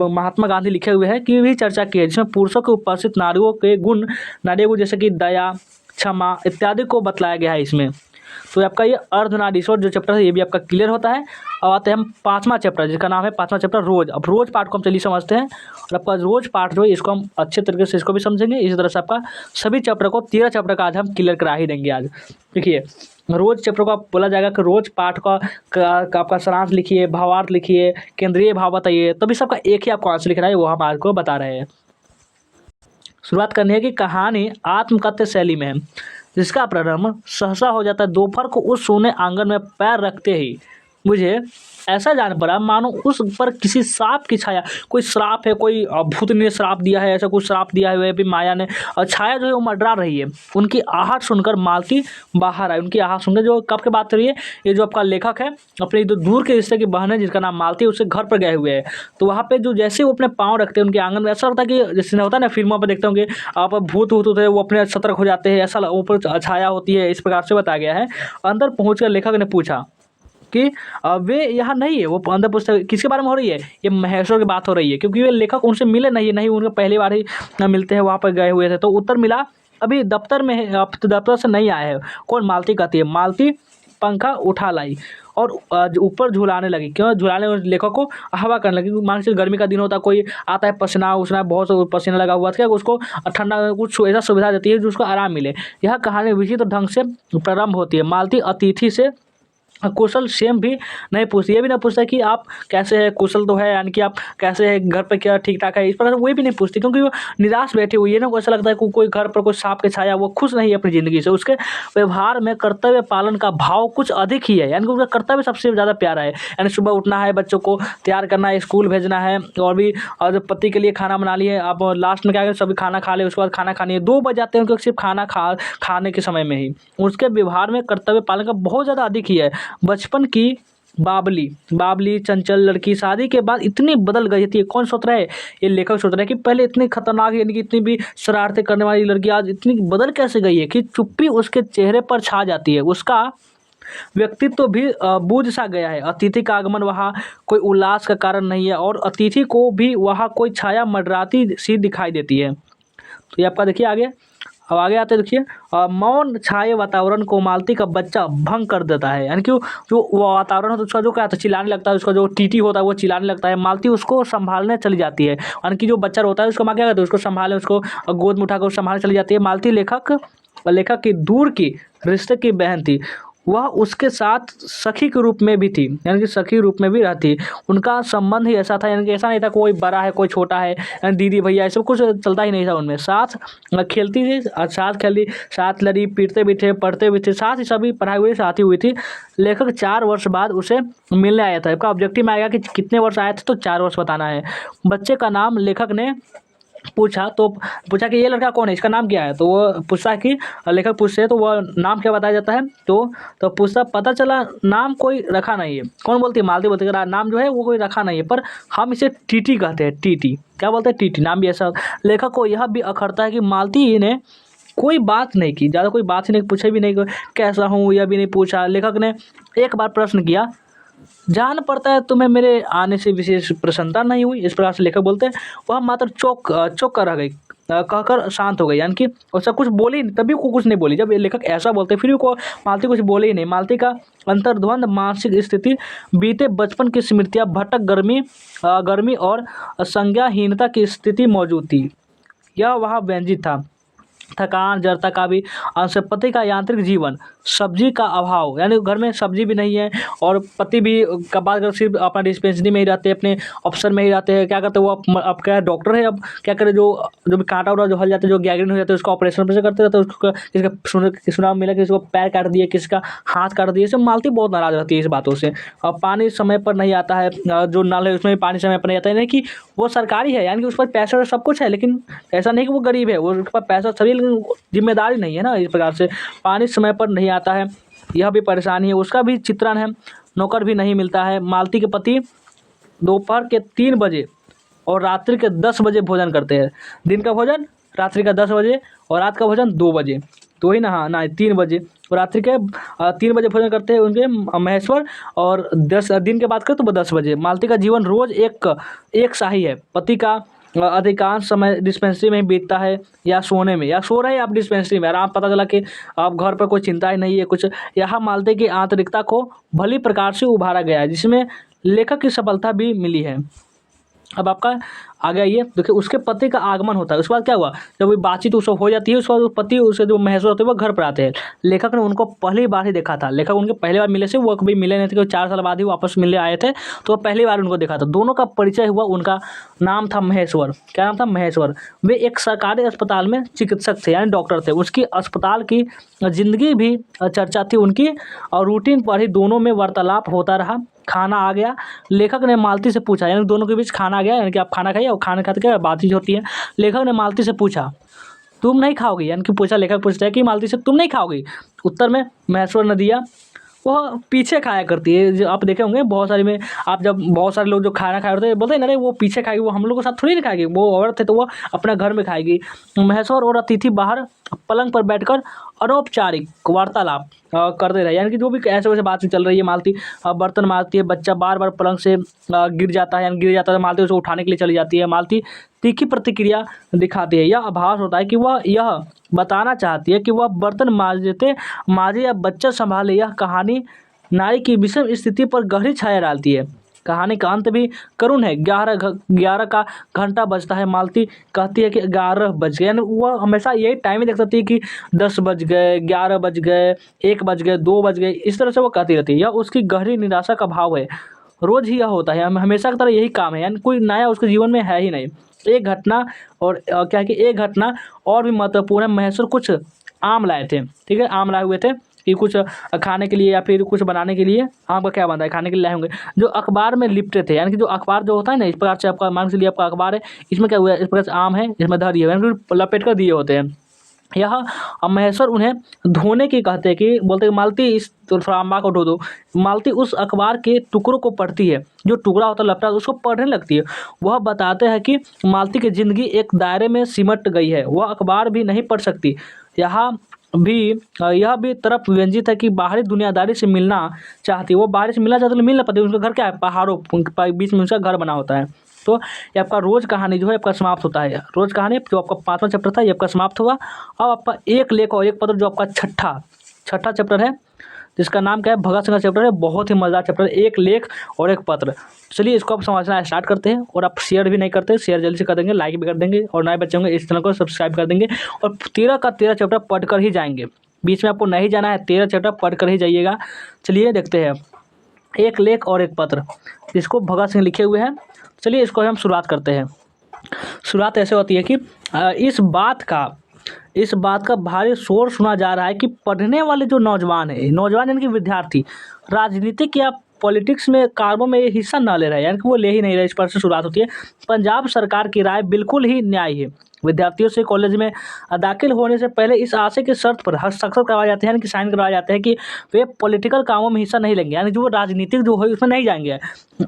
महात्मा गांधी लिखे हुए हैं, की भी चर्चा की है, जिसमें पुरुषों के उपस्थित नारियों को जैसे कि दया, क्षमा इत्यादि को बतलाया गया है इसमें। तो आपका ये अर्धनारीश्वर जो चैप्टर है ये भी आपका क्लियर होता है। अब आते हैं हम पाँचवा चैप्टर, जिसका नाम है पाँचवा चैप्टर रोज। अब रोज पार्ट को हम चलिए समझते हैं, और आपका रोज पार्ट जो है इसको हम अच्छे तरीके से इसको भी समझेंगे। इसी तरह से आपका सभी चैप्टर को 13 चैप्टर का आज हम क्लियर करा ही देंगे। आज देखिए रोज चैप्टर को आप बोला जाएगा कि रोज पाठ का आपका सारांश लिखिए, भावार्थ लिखिए, केंद्रीय भाव बताइए, तभी सबका एक ही आपको आंसर लिखना है, वो हम आपको बता रहे हैं। शुरुआत करनी है कि कहानी आत्मकथ्य शैली में है, जिसका प्रारंभ सहसा हो जाता है दोपहर को उस सोने आंगन में पैर रखते ही मुझे ऐसा जान पड़ा मानो उस पर किसी श्राप की छाया, कोई श्राप है, कोई भूत ने श्राप दिया है, ऐसा कुछ श्राप दिया है भी माया ने, और छाया जो है वो मंडरा रही है। उनकी आहट सुनकर मालती बाहर आई, उनकी आहट सुनकर, जो कब के बात कर रही है, ये जो आपका लेखक है अपने जो दूर के रिश्ते की बहन है जिसका नाम मालती है, उसके घर पर गए हुए हैं। तो वहाँ पे जो जैसे वो अपने पाँव रखते हैं उनके आंगन में, ऐसा होता है कि जैसे होता है ना फिल्मों पर देखते होंगे आप, भूत होते हैं वो अपने सतर्क हो जाते हैं, ऐसा ऊपर छाया होती है, इस प्रकार से बताया गया है। अंदर पहुँच लेखक ने पूछा कि वे यहाँ नहीं है। वो अंदर पूछते किसके बारे में हो रही है, ये महेश्वर की बात हो रही है, क्योंकि वे लेखक उनसे मिले नहीं उनका पहली बार ही मिलते हैं, वहाँ पर गए हुए थे। तो उत्तर मिला अभी दफ्तर में है, अब तो दफ्तर से नहीं आए हैं। कौन? मालती कहती है। मालती पंखा उठा लाई और ऊपर झुलाने लगी। क्यों झुलाने? लेखक को हवा करने लगी। मान लीजिए गर्मी का दिन होता, कोई आता है पसीना उसना, बहुत पसीना लगा हुआ था, उसको ठंडा कुछ ऐसा सुविधा देती है जो उसको आराम मिले। यह कहानी विचित्र ढंग से प्रारंभ होती है। मालती अतिथि से कुशल सेम भी नहीं पूछती, ये भी नहीं पूछता कि आप कैसे हैं, कुशल तो है यानी कि आप कैसे हैं, घर पे क्या ठीक ठाक है, इस प्रकार वही भी नहीं पूछती, क्योंकि वो निराश बैठी हुई है ना। ऐसा लगता है कि कोई घर पर कोई सांप के छाया, वो खुश नहीं है अपनी ज़िंदगी से। उसके व्यवहार में कर्तव्य पालन का भाव कुछ अधिक ही है, यानी कि उसका कर्तव्य सबसे ज़्यादा प्यारा है। यानी सुबह उठना है, बच्चों को तैयार करना है, स्कूल भेजना है, और भी और पति के लिए खाना बना लिए। आप लास्ट में क्या करें, सभी खाना खा ले, उसके बाद खाना खानी है। 2 बज जाते हैं क्योंकि सिर्फ खाने के समय में ही उसके व्यवहार में कर्तव्य पालन का बहुत ज़्यादा अधिक ही है। बचपन की बाबली चंचल लड़की शादी के बाद इतनी बदल गई थी। कौन सोच रहा है? ये लेखक सोच रहा है कि पहले इतनी खतरनाक, यानी कि इतनी भी शरारतें करने वाली लड़की आज इतनी बदल कैसे गई है कि चुप्पी उसके चेहरे पर छा जाती है। उसका व्यक्तित्व भी बूझ सा गया है। अतिथि का आगमन वहाँ कोई उल्लास का कारण नहीं है, और अतिथि को भी वहाँ कोई छाया मंडराती सी दिखाई देती है। तो ये आपका देखिए आगे। अब आगे आते देखिए, मौन छाये वातावरण को मालती का बच्चा भंग कर देता है। यानी कि जो वातावरण होता है उसका जो क्या होता है, चिल्लाने लगता है, उसका जो टीटी होता है वो चिल्लाने लगता है। मालती उसको संभालने चली जाती है, यानी कि जो बच्चा होता है उसको माँ क्या करती है, उसको संभालने, उसको गोद में उठाकर संभालने चली जाती है। मालती लेखक की दूर की रिश्ते की बहन थी। वह उसके साथ सखी के रूप में भी थी, यानी कि सखी रूप में भी रहती। उनका संबंध ही ऐसा था, यानी कि ऐसा नहीं था कोई बड़ा है कोई छोटा है, यानी दीदी भैया ऐसा कुछ चलता ही नहीं था उनमें। साथ खेलती थी और साथ खेली, साथ लड़ी, पीटते भी थे, पढ़ते भी थे, साथ ही सभी पढ़ाई हुई साथ ही हुई थी। लेखक 4 वर्ष बाद उसे मिलने आया था। इसका ऑब्जेक्टिव में आएगा कि कितने वर्ष आए थे, तो 4 वर्ष बताना है। बच्चे का नाम लेखक ने पूछा, तो पूछा कि ये लड़का कौन है, इसका नाम क्या है। तो वो पूछता कि लेखक पूछते हैं तो वह नाम क्या बताया जाता है। तो पूछता, पता चला नाम कोई रखा नहीं है। कौन बोलती है, मालती बोलती है, नाम जो है वो कोई रखा नहीं है, पर हम इसे टीटी कहते हैं। टीटी क्या बोलते हैं, टीटी, नाम भी ऐसा। लेखक को यह भी अखरता है कि मालती ने कोई बात नहीं की, ज़्यादा कोई बात ही नहीं, पूछे भी नहीं कि कैसा हूँ, यह भी नहीं पूछा। लेखक ने एक बार प्रश्न किया, जान पड़ता है तुम्हें मेरे आने से विशेष प्रसन्नता नहीं हुई। इस प्रकार से लेखक बोलते हैं। वह मात्र चौंक कर रह गई, कहकर शांत हो गई, यानी कि उसका कुछ बोली नहीं, तभी को कुछ नहीं बोली। जब ये लेखक ऐसा बोलते फिर भी को मालती कुछ बोले ही नहीं। मालती का अंतर्द्वंद मानसिक स्थिति, बीते बचपन की स्मृतियाँ, भटक गर्मी और संज्ञाहीनता की स्थिति मौजूद थी। यह वहाँ व्यंजित था, थकान, जड़ता का भी अंश, पति का यांत्रिक जीवन, सब्जी का अभाव, यानी घर में सब्जी भी नहीं है, और पति भी का बात कर सिर्फ अपना डिस्पेंसरी में ही रहते हैं, अपने ऑफिसर में ही रहते हैं। क्या करते हैं वो, अब क्या डॉक्टर है, अब क्या करे, जो भी कांटा उटा जो हल जाते हैं, जो गैंग्रीन हो जाते हैं, उसका ऑपरेशन कैसे करते रहते हैं। उसका किसका सुनाम मिला कि इसको पैर काट दिए, किसका हाथ काट दिए। इससे मालती बहुत नाराज रहती है इस बातों से। और पानी समय पर नहीं आता है, जो नल है उसमें भी पानी समय पर नहीं आता है। यानी कि वो सरकारी है, यानी कि उस पर पैसा सब कुछ है, लेकिन ऐसा नहीं कि वो गरीब है, वो उसके पास पैसा सभी, जिम्मेदारी नहीं है ना। इस प्रकार से पानी समय पर नहीं आता है, यह भी परेशानी है। उसका भी चित्रण है, नौकर भी नहीं मिलता है। मालती के पति दोपहर के 3 बजे और रात्रि के 10 बजे भोजन करते हैं। दिन का भोजन रात्रि का 10 बजे और रात का भोजन 2 बजे, तो ही ना, हाँ ना, 3 बजे और रात्रि के 3 बजे भोजन करते हैं उनके महेश्वर। और 10 दिन के बात करें तो 10 बजे। मालती का जीवन रोज एक सा ही है। पति का अधिकांश समय डिस्पेंसरी में ही बीतता है, या सोने में, या सो रहे हैं आप डिस्पेंसरी में आराम। पता चला कि आप घर पर कोई चिंता ही नहीं है कुछ। यहाँ मालती की आंतरिकता को भली प्रकार से उभारा गया है, जिसमें लेखक की सफलता भी मिली है। अब आपका आ गया ये देखिए, उसके पति का आगमन होता है। उसके बाद क्या हुआ, जब वो बातचीत उसको हो जाती है, उसके बाद पति उसके जो महेश्वर होते हैं वो घर पर आते हैं। लेखक ने उनको पहली बार ही देखा था। लेखक उनके पहली बार मिले से, वो कभी मिले नहीं थे, क्योंकि 4 साल बाद ही वापस मिलने आए थे, तो पहली बार उनको देखा था। दोनों का परिचय हुआ। उनका नाम था महेश्वर। क्या नाम था, महेश्वर। वे एक सरकारी अस्पताल में चिकित्सक थे, यानी डॉक्टर थे। उसकी अस्पताल की जिंदगी भी चर्चा थी उनकी, और रूटीन पर ही दोनों में वार्तालाप होता रहा। खाना आ गया। लेखक ने मालती से पूछा, यानी दोनों के बीच खाना आ गया, यानी कि आप खाना खाइए, और खाना खाते क्या बातचीत होती है। लेखक ने मालती से पूछा, तुम नहीं खाओगी, यानी कि पूछा, लेखक पूछता है कि मालती से तुम नहीं खाओगी। उत्तर में महेश्वर ने दिया, वह पीछे खाया करती है। जो आप देखे होंगे बहुत सारे में, आप जब बहुत सारे लोग जो खाना खाए होते हैं बोलते हैं, अरे वो पीछे खाएगी, वो हम लोग के साथ थोड़ी नहीं खाएगी, वो औरत है तो वो अपना घर में खाएगी। महेश्वर और अतिथि बाहर पलंग पर बैठकर अनौपचारिक वार्तालाप करते रहे, यानी कि जो भी ऐसे वैसे बात चल रही है। मालती बर्तन मारती है, बच्चा बार बार पलंग से गिर जाता है, यानी गिर जाता है, मालती उसको उठाने के लिए चली जाती है। मालती तीखी प्रतिक्रिया दिखाती है। यह आभास होता है कि वह यह बताना चाहती है कि वह बर्तन माजे या बच्चा संभाले। यह कहानी नारी की विषम स्थिति पर गहरी छाया डालती है। कहानी का अंत भी करुण है। 11 का घंटा बजता है। मालती कहती है कि 11 बज गए, यानी वह हमेशा यही टाइम ही देख सकती है कि 10 बज गए, 11 बज गए, 1 बज गए, 2 बज गए, इस तरह से वो कहती रहती है। यह उसकी गहरी निराशा का भाव है। रोज ही यह होता है, हमेशा की तरह यही काम है, यानी कोई नया उसके जीवन में है ही नहीं। एक घटना और क्या है कि एक घटना और भी महत्वपूर्ण है। महेश्वर कुछ आम लाए थे, ठीक है, आम लाए हुए थे कि कुछ खाने के लिए या फिर कुछ बनाने के लिए। आम का क्या बनता है, खाने के लिए लाए होंगे, जो अखबार में लिपटे थे, यानी कि जो अखबार जो होता है ना, इस प्रकार से आपका मान के लिए आपका अखबार है, इसमें क्या हुआ है, इस प्रकार से आम है, इसमें धर दिए, यानी कि लपेट कर दिए होते हैं। यह महेश्वर उन्हें धोने की कहते हैं, कि बोलते हैं मालती इस थोड़ा अम्बा को धो दो। मालती उस अखबार के टुकड़ों को पढ़ती है, जो टुकड़ा होता है लपटा, उसको पढ़ने लगती है। वह बताते हैं कि मालती की ज़िंदगी एक दायरे में सिमट गई है, वह अखबार भी नहीं पढ़ सकती। यहाँ भी यह भी तरफ व्यंजित है कि बाहरी दुनियादारी से मिलना चाहती है। वो बाहर से मिलना चाहती है, मिल नहीं पाती। उनका घर क्या है, पहाड़ों बीच में उनका घर बना होता है। तो ये आपका रोज कहानी जो है आपका समाप्त होता है। रोज कहानी जो आपका 5वां चैप्टर था ये आपका समाप्त हुआ। अब आपका एक लेख और एक पत्र जो आपका छठा चैप्टर है, जिसका नाम क्या है, भगत सिंह का चैप्टर है। बहुत ही मज़ेदार चैप्टर है, एक लेख और एक पत्र। चलिए इसको आप समझना स्टार्ट करते हैं। और आप शेयर भी नहीं करते, शेयर जल्दी से कर देंगे, लाइक भी कर देंगे, और नए बच्चे होंगे इस चैनल को सब्सक्राइब कर देंगे, और 13 का 13 चैप्टर पढ़ कर ही जाएंगे। बीच में आपको नहीं जाना है, 13 चैप्टर पढ़ कर ही जाइएगा। चलिए देखते हैं, एक लेख और एक पत्र, जिसको भगत सिंह लिखे हुए हैं। चलिए इसको हम शुरुआत करते हैं। शुरुआत ऐसे होती है कि इस बात का भारी शोर सुना जा रहा है कि पढ़ने वाले जो नौजवान है, नौजवान यानी कि विद्यार्थी, राजनीतिक या पॉलिटिक्स में कार्यों में ये हिस्सा न ले रहे हैं, यानी कि वो ले ही नहीं रहे। इस पर से शुरुआत होती है। पंजाब सरकार की राय बिल्कुल ही न्याय है। विद्यार्थियों से कॉलेज में दाखिल होने से पहले इस आशय की शर्त पर हस्ताक्षर करवाए जाते हैं, यानी कि साइन करवाए जाते हैं कि वे पॉलिटिकल कामों में हिस्सा नहीं लेंगे, यानी जो राजनीतिक जो है उसमें नहीं जाएंगे।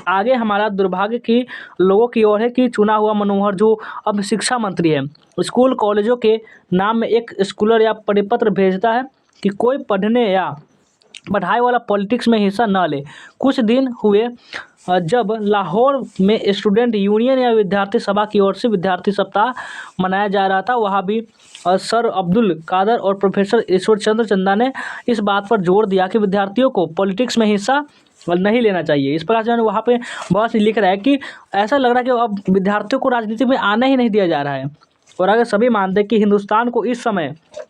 आगे हमारा दुर्भाग्य की लोगों की ओर है कि चुना हुआ मनोहर, जो अब शिक्षा मंत्री है, स्कूल कॉलेजों के नाम में एक स्कॉलर या परिपत्र भेजता है कि कोई पढ़ने या पढ़ाई वाला पॉलिटिक्स में हिस्सा न ले। कुछ दिन हुए जब लाहौर में स्टूडेंट यूनियन या विद्यार्थी सभा की ओर से विद्यार्थी सप्ताह मनाया जा रहा था, वहाँ भी सर अब्दुल कादर और प्रोफेसर ईश्वर चंद्र चंदा ने इस बात पर जोर दिया कि विद्यार्थियों को पॉलिटिक्स में हिस्सा नहीं लेना चाहिए। इस प्रकार से वहाँ पे बहुत लिख रहा है कि ऐसा लग रहा है कि अब विद्यार्थियों को राजनीति में आने ही नहीं दिया जा रहा है। और अगर सभी मानते हैं कि हिंदुस्तान को इस समय,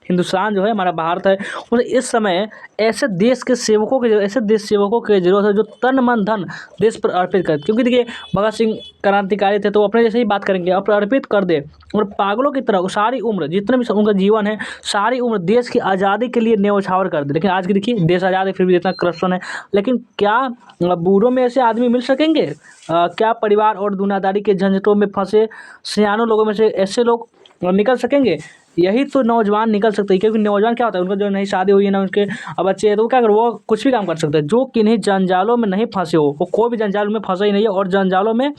हिंदुस्तान जो है हमारा भारत है, उसे इस समय ऐसे देश सेवकों की जरूरत है जो तन मन धन देश पर अर्पित करे। क्योंकि देखिए भगत सिंह क्रांतिकारी थे, तो अपने जैसे ही बात करेंगे, अपने अर्पित कर दे और पागलों की तरह सारी उम्र, जितने भी उनका जीवन है, सारी उम्र देश की आज़ादी के लिए न्यौछावर कर दे। लेकिन आज की देखिए देश आज़ाद है, फिर भी इतना करप्शन है। लेकिन क्या बूढ़ों में ऐसे आदमी मिल सकेंगे? क्या परिवार और दुनियादारी के झंझटों में फंसे सियानों लोगों में से ऐसे लोग निकल सकेंगे? यही तो नौजवान निकल सकते हैं। क्योंकि नौजवान क्या होता है, उनका जो नहीं शादी हुई है ना उनके बच्चे हैं, तो वो क्या करें, वो कुछ भी काम कर सकते हैं। जो किन्हीं जंजालों में नहीं फंसे हो, वो कोई भी जंजाल में फंसा ही नहीं है। और जंजालों में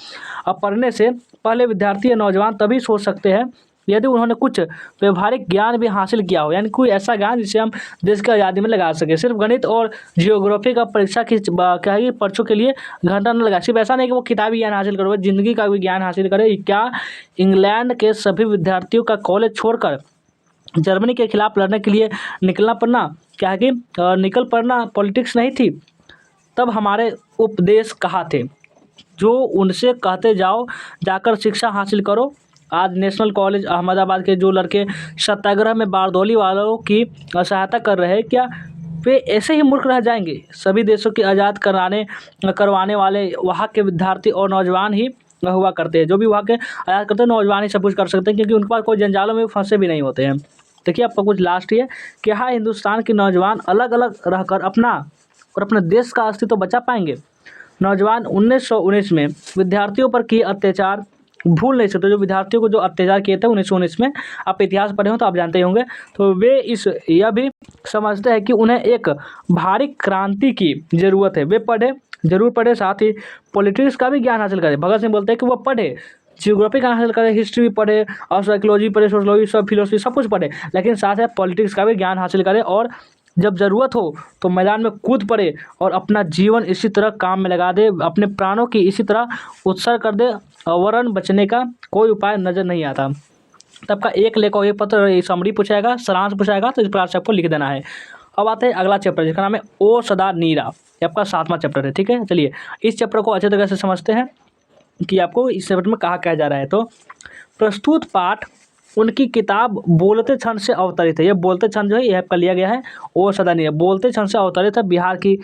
पढ़ने से पहले विद्यार्थी या नौजवान तभी सोच सकते हैं यदि उन्होंने कुछ व्यवहारिक ज्ञान भी हासिल किया हो, यानी कोई ऐसा ज्ञान जिसे हम देश की आज़ादी में लगा सके। सिर्फ गणित और जियोग्राफी का परीक्षा की क्या है पर्चों के लिए घंटा न लगा। सिर्फ ऐसा नहीं कि वो किताबी ज्ञान हासिल करो, जिंदगी का भी ज्ञान हासिल करे। क्या इंग्लैंड के सभी विद्यार्थियों का कॉलेज छोड़कर जर्मनी के खिलाफ लड़ने के लिए निकलना पड़ना, क्या है कि निकल पड़ना पॉलिटिक्स नहीं थी? तब हमारे उपदेश कहाँ थे जो उनसे कहते जाओ जाकर शिक्षा हासिल करो? आज नेशनल कॉलेज अहमदाबाद के जो लड़के सत्याग्रह में बारदौली वालों की सहायता कर रहे हैं, क्या वे ऐसे ही मूर्ख रह जाएंगे? सभी देशों की आज़ाद करवाने वाले वहाँ के विद्यार्थी और नौजवान ही हुआ करते हैं। जो भी वहाँ के आज़ाद करते हैं, नौजवान ही सब कुछ कर सकते हैं, क्योंकि उनके पास कोई जंजालों में फंसे भी नहीं होते हैं। देखिए आपका कुछ लास्ट ही है कि हाँ, हिंदुस्तान के नौजवान अलग अलग रहकर अपने देश का अस्तित्व बचा पाएंगे। नौजवान 1919 में विद्यार्थियों पर किए अत्याचार भूल नहीं सकते। जो विद्यार्थियों को जो अत्याचार किए थे 1919 में, आप इतिहास पढ़े हो तो आप जानते ही होंगे। तो वे यह भी समझते हैं कि उन्हें एक भारी क्रांति की ज़रूरत है। वे जरूर पढ़े, साथ ही पॉलिटिक्स का भी ज्ञान हासिल करें। भगत सिंह बोलते हैं कि वो पढ़े, जियोग्राफी का हासिल करे, हिस्ट्री भी पढ़े और साइकोलॉजी पढ़े, सोशलॉजी, सब फिलोसफी, सब कुछ पढ़े, लेकिन साथ ही पॉलिटिक्स का भी ज्ञान हासिल करे। और जब ज़रूरत हो तो मैदान में कूद पड़े और अपना जीवन इसी तरह काम में लगा दे, अपने प्राणों की इसी तरह उत्सर्ग कर दे, वरन बचने का कोई उपाय नज़र नहीं आता। तब का एक लेख और एक पत्र समरी पूछाएगा, सारांश पूछाएगा, तो इस प्रकार से आपको लिख देना है। अब आते हैं अगला चैप्टर, जिसका नाम है ओ सदा नीरा। ये आपका 7वां चैप्टर है, ठीक है। चलिए इस चैप्टर को अच्छे तरह से समझते हैं कि आपको इस चैप्टर में कहा जा रहा है। तो प्रस्तुत पाठ उनकी किताब बोलते क्षण से अवतरित है। ये बोलते क्षण जो है ये आपका लिया गया है ओ सदा नीरा, बोलते क्षण से अवतरित है। बिहार की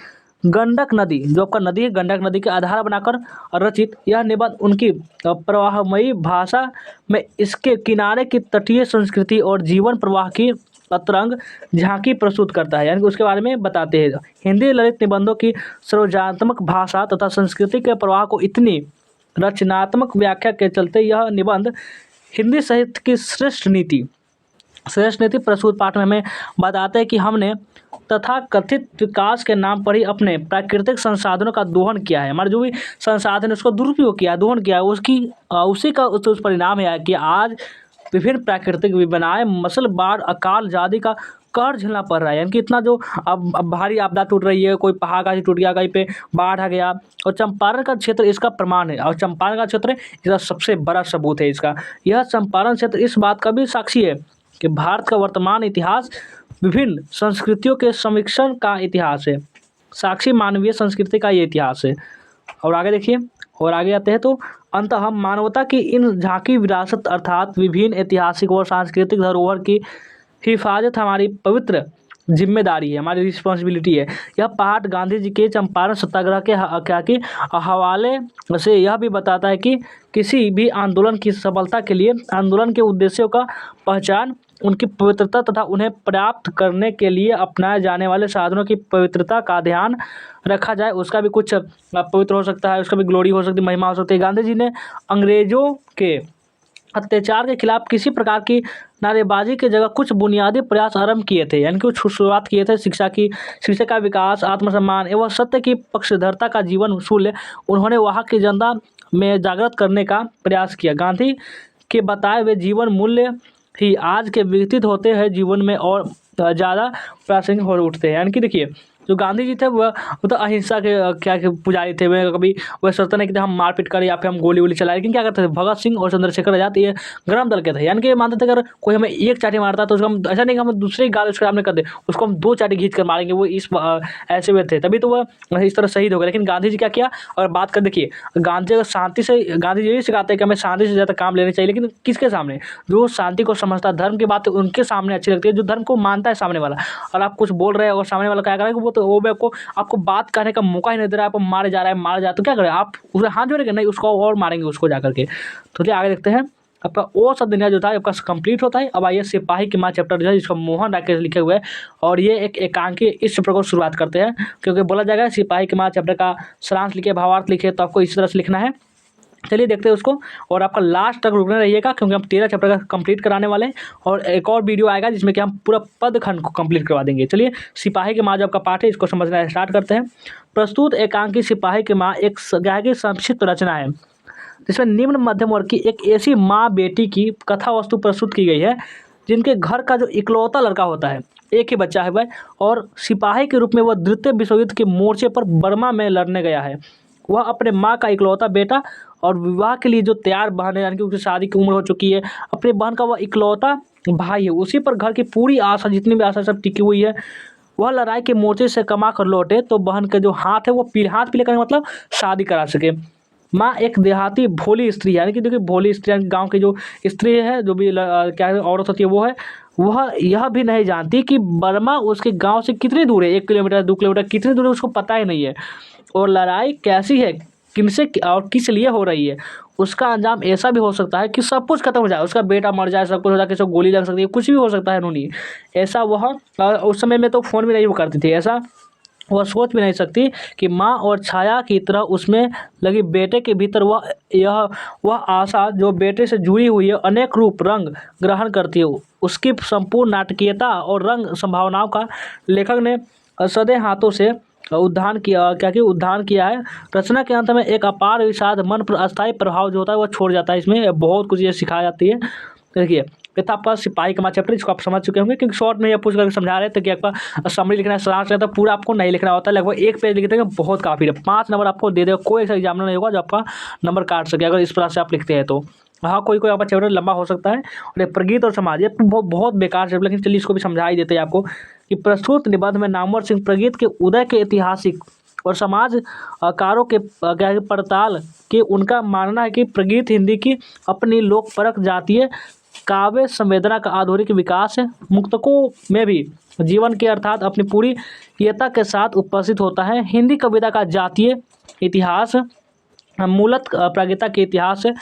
गंडक नदी, जो आपका नदी है, गंडक नदी के आधार बनाकर रचित यह निबंध उनकी प्रवाहमयी भाषा में इसके किनारे की तटीय संस्कृति और जीवन प्रवाह की अतरंग झांकी प्रस्तुत करता है, यानी कि उसके बारे में बताते हैं। हिंदी ललित निबंधों की सृजनात्मक भाषा तथा संस्कृति के प्रवाह को इतनी रचनात्मक व्याख्या के चलते यह निबंध हिंदी साहित्य की श्रेष्ठ नीति प्रस्तुत पाठ में हमें बताते हैं कि हमने तथा कथित विकास के नाम पर ही अपने प्राकृतिक संसाधनों का दोहन किया है। हमारे जो भी संसाधन उसको दुरुपयोग किया, दोहन किया, उसी का उस परिणाम है कि आज विभिन्न प्राकृतिक विपदाएं, मसल, बाढ़, अकाल, आदि का कहर झेलना पड़ रहा है। यानी कि इतना जो अब भारी आपदा टूट रही है, कोई पहाड़ का टूट गया, कहीं पे बाढ़ आ गया, और चंपारण का क्षेत्र इसका प्रमाण है। और चंपारण का क्षेत्र इसका सबसे बड़ा सबूत है इसका। यह चंपारण क्षेत्र इस बात का भी साक्षी है कि भारत का वर्तमान इतिहास विभिन्न संस्कृतियों के समीक्षण का इतिहास है। साक्षी मानवीय संस्कृति का ये इतिहास है। और आगे देखिए, और आगे आते हैं तो अंततः हम मानवता की इन झांकी विरासत अर्थात विभिन्न ऐतिहासिक और सांस्कृतिक धरोहर की हिफाजत हमारी पवित्र जिम्मेदारी है, हमारी रिस्पॉन्सिबिलिटी है। यह पाठ गांधी जी के चंपारण सत्याग्रह के क्या कि हवाले से यह भी बताता है कि किसी भी आंदोलन की सफलता के लिए आंदोलन के उद्देश्यों का पहचान, उनकी पवित्रता तथा उन्हें प्राप्त करने के लिए अपनाए जाने वाले साधनों की पवित्रता का ध्यान रखा जाए। उसका भी कुछ पवित्र हो सकता है, उसका भी ग्लोरी हो सकती है, महिमा हो सकती है। गांधी जी ने अंग्रेजों के अत्याचार के खिलाफ किसी प्रकार की नारेबाजी की जगह कुछ बुनियादी प्रयास आरंभ किए थे, यानी कि कुछ शुरुआत किए थे। शिक्षा का विकास, आत्मसम्मान एवं सत्य की पक्षधरता का जीवन उसूल उन्होंने वहाँ की जनता में जागृत करने का प्रयास किया। गांधी के बताए हुए जीवन मूल्य ही आज के विकसित होते हैं जीवन में और ज़्यादा प्रासंगिक हो उठते हैं। यानी कि देखिए, जो गांधी जी थे वह तो अहिंसा के क्या के पुजारी थे। वे कभी वह सोचते नहीं कि हम मारपीट करें या फिर हम गोली वोली चलाएं, लेकिन क्या करते थे, भगत सिंह और चंद्रशेखर आजाद ये गरम दल के थे। यानी कि ये मानते थे अगर कोई हमें एक चाटी मारता है तो उसको हम ऐसा नहीं कि हम दूसरी गाल उसके सामने कर दे, उसको हम 2 चाटी खींच कर मारेंगे। वो ऐसे हुए थे, तभी तो वह इस तरह शहीद हो गए। लेकिन गांधी जी क्या किया, अगर बात कर देखिए, गांधी अगर शांति से, गांधी जी यही सिखाते हैं कि हमें शांति से ज़्यादा काम लेने चाहिए, लेकिन किसके सामने, जो शांति को समझता है, धर्म की बात उनके सामने अच्छी लगती है, जो धर्म को मानता है सामने वाला। और आप कुछ बोल रहे हैं और सामने वाला क्या कर रहा है, वो तो वो भी आपको बात करने का मौका ही नहीं दे रहा है, आप मारे जा रहा है, मारा जा रहा है, तो क्या करें आप, उसे हाथ जोड़ेंगे नहीं, उसको और मारेंगे उसको जा करके। तो चलिए आगे देखते हैं। आपका ओ शब्द जो था आपका कंप्लीट होता है। अब आइए सिपाही की माँ चैप्टर जो है, जिसको मोहन राकेश लिखे हुए हैं, और ये एक एकांकी इस चैप्टर को शुरुआत करते हैं, क्योंकि बोला जाएगा सिपाही की माँ चैप्टर का सारांश लिखे, भावार्थ लिखे, तो आपको इस तरह से लिखना है। चलिए देखते हैं उसको, और आपका लास्ट तक रुकने रहिएगा, क्योंकि हम 13 चैप्टर का कंप्लीट कराने वाले हैं, और एक और वीडियो आएगा जिसमें कि हम पूरा पद खंड को कंप्लीट करवा देंगे। चलिए, सिपाही की माँ जो आपका पाठ है, इसको समझना स्टार्ट करते हैं। प्रस्तुत एकांकी सिपाही की माँ एक की संक्षिप्त रचना है, जिसमें निम्न मध्यम वर्ग की एक ऐसी माँ बेटी की कथा वस्तु प्रस्तुत की गई है, जिनके घर का जो इकलौता लड़का होता है, एक ही बच्चा है वह, और सिपाही के रूप में वह द्वितीय विश्व युद्ध के मोर्चे पर बर्मा में लड़ने गया है। वह अपने माँ का इकलौता बेटा और विवाह के लिए जो तैयार बहन है, यानी कि उसकी शादी की उम्र हो चुकी है, अपनी बहन का वह इकलौता भाई है, उसी पर घर की पूरी आशा, जितनी भी आशा सब टिकी हुई है। वह लड़ाई के मोर्चे से कमा कर लौटे तो बहन के जो हाथ है वो हाथ पीले करने मतलब शादी करा सके। माँ एक देहाती भोली स्त्री है, यानी कि देखिए भोली स्त्री, यानी गाँव की जो स्त्री है, जो भी क्या औरत होती है वो है, वह यह भी नहीं जानती कि बर्मा उसके गांव से कितनी दूर है, 1 किलोमीटर 2 किलोमीटर कितनी दूर है, उसको पता ही नहीं है। और लड़ाई कैसी है, किनसे और किस लिए हो रही है, उसका अंजाम ऐसा भी हो सकता है कि सब कुछ खत्म हो जाए, उसका बेटा मर जाए, सब कुछ हो जाए, किसी को गोली लग सकती है, कुछ भी हो सकता है। उन्होंने ऐसा वह उस समय में तो फ़ोन भी नहीं वो करती थी, ऐसा वह सोच भी नहीं सकती कि माँ और छाया की तरह उसमें लगी बेटे के भीतर वह आशा जो बेटे से जुड़ी हुई है, अनेक रूप रंग ग्रहण करती है। उसकी संपूर्ण नाटकीयता और रंग संभावनाओं का लेखक ने सदे हाथों से उद्धान किया है। रचना के अंत में एक अपार विषाद मन पर अस्थायी प्रभाव जो होता है वह छोड़ जाता है। इसमें बहुत कुछ ये सिखाई जाती है। देखिए, ये था आपका सिपाही का माँ चैप्टर, इसको आप समझ चुके होंगे, क्योंकि शॉर्ट में ये पूछ करके समझा रहे थे कि आपका समरी लिखना है, सारांश रहता है, पूरा आपको नहीं लिखना होता है, लगभग 1 पेज लिखते हैं, बहुत काफ़ी है। 5 नंबर आपको दे देगा, कोई ऐसा एग्जामिनर नहीं होगा जो आपका नंबर काट सके अगर इस तरह से आप लिखते हैं तो। हाँ, कोई आपका चैप्टर लंबा हो सकता है। और ये प्रगीत और समाज, ये बहुत बेकार चैप्टर, लेकिन चलिए इसको भी समझा ही देते हैं आपको कि प्रस्तुत निबंध में नामवर सिंह प्रगीत के उदय के ऐतिहासिक और समाज कारों के पड़ताल के उनका मानना है कि प्रगीत हिंदी की अपनी लोकपरक जातीय काव्य संवेदना का आधुनिक विकास है। मुक्तकों में भी जीवन के अर्थात अपनी पूरी यता के साथ उपस्थित होता है। हिंदी कविता का जातीय इतिहास मूलत प्रागैतिहासिक के इतिहास है।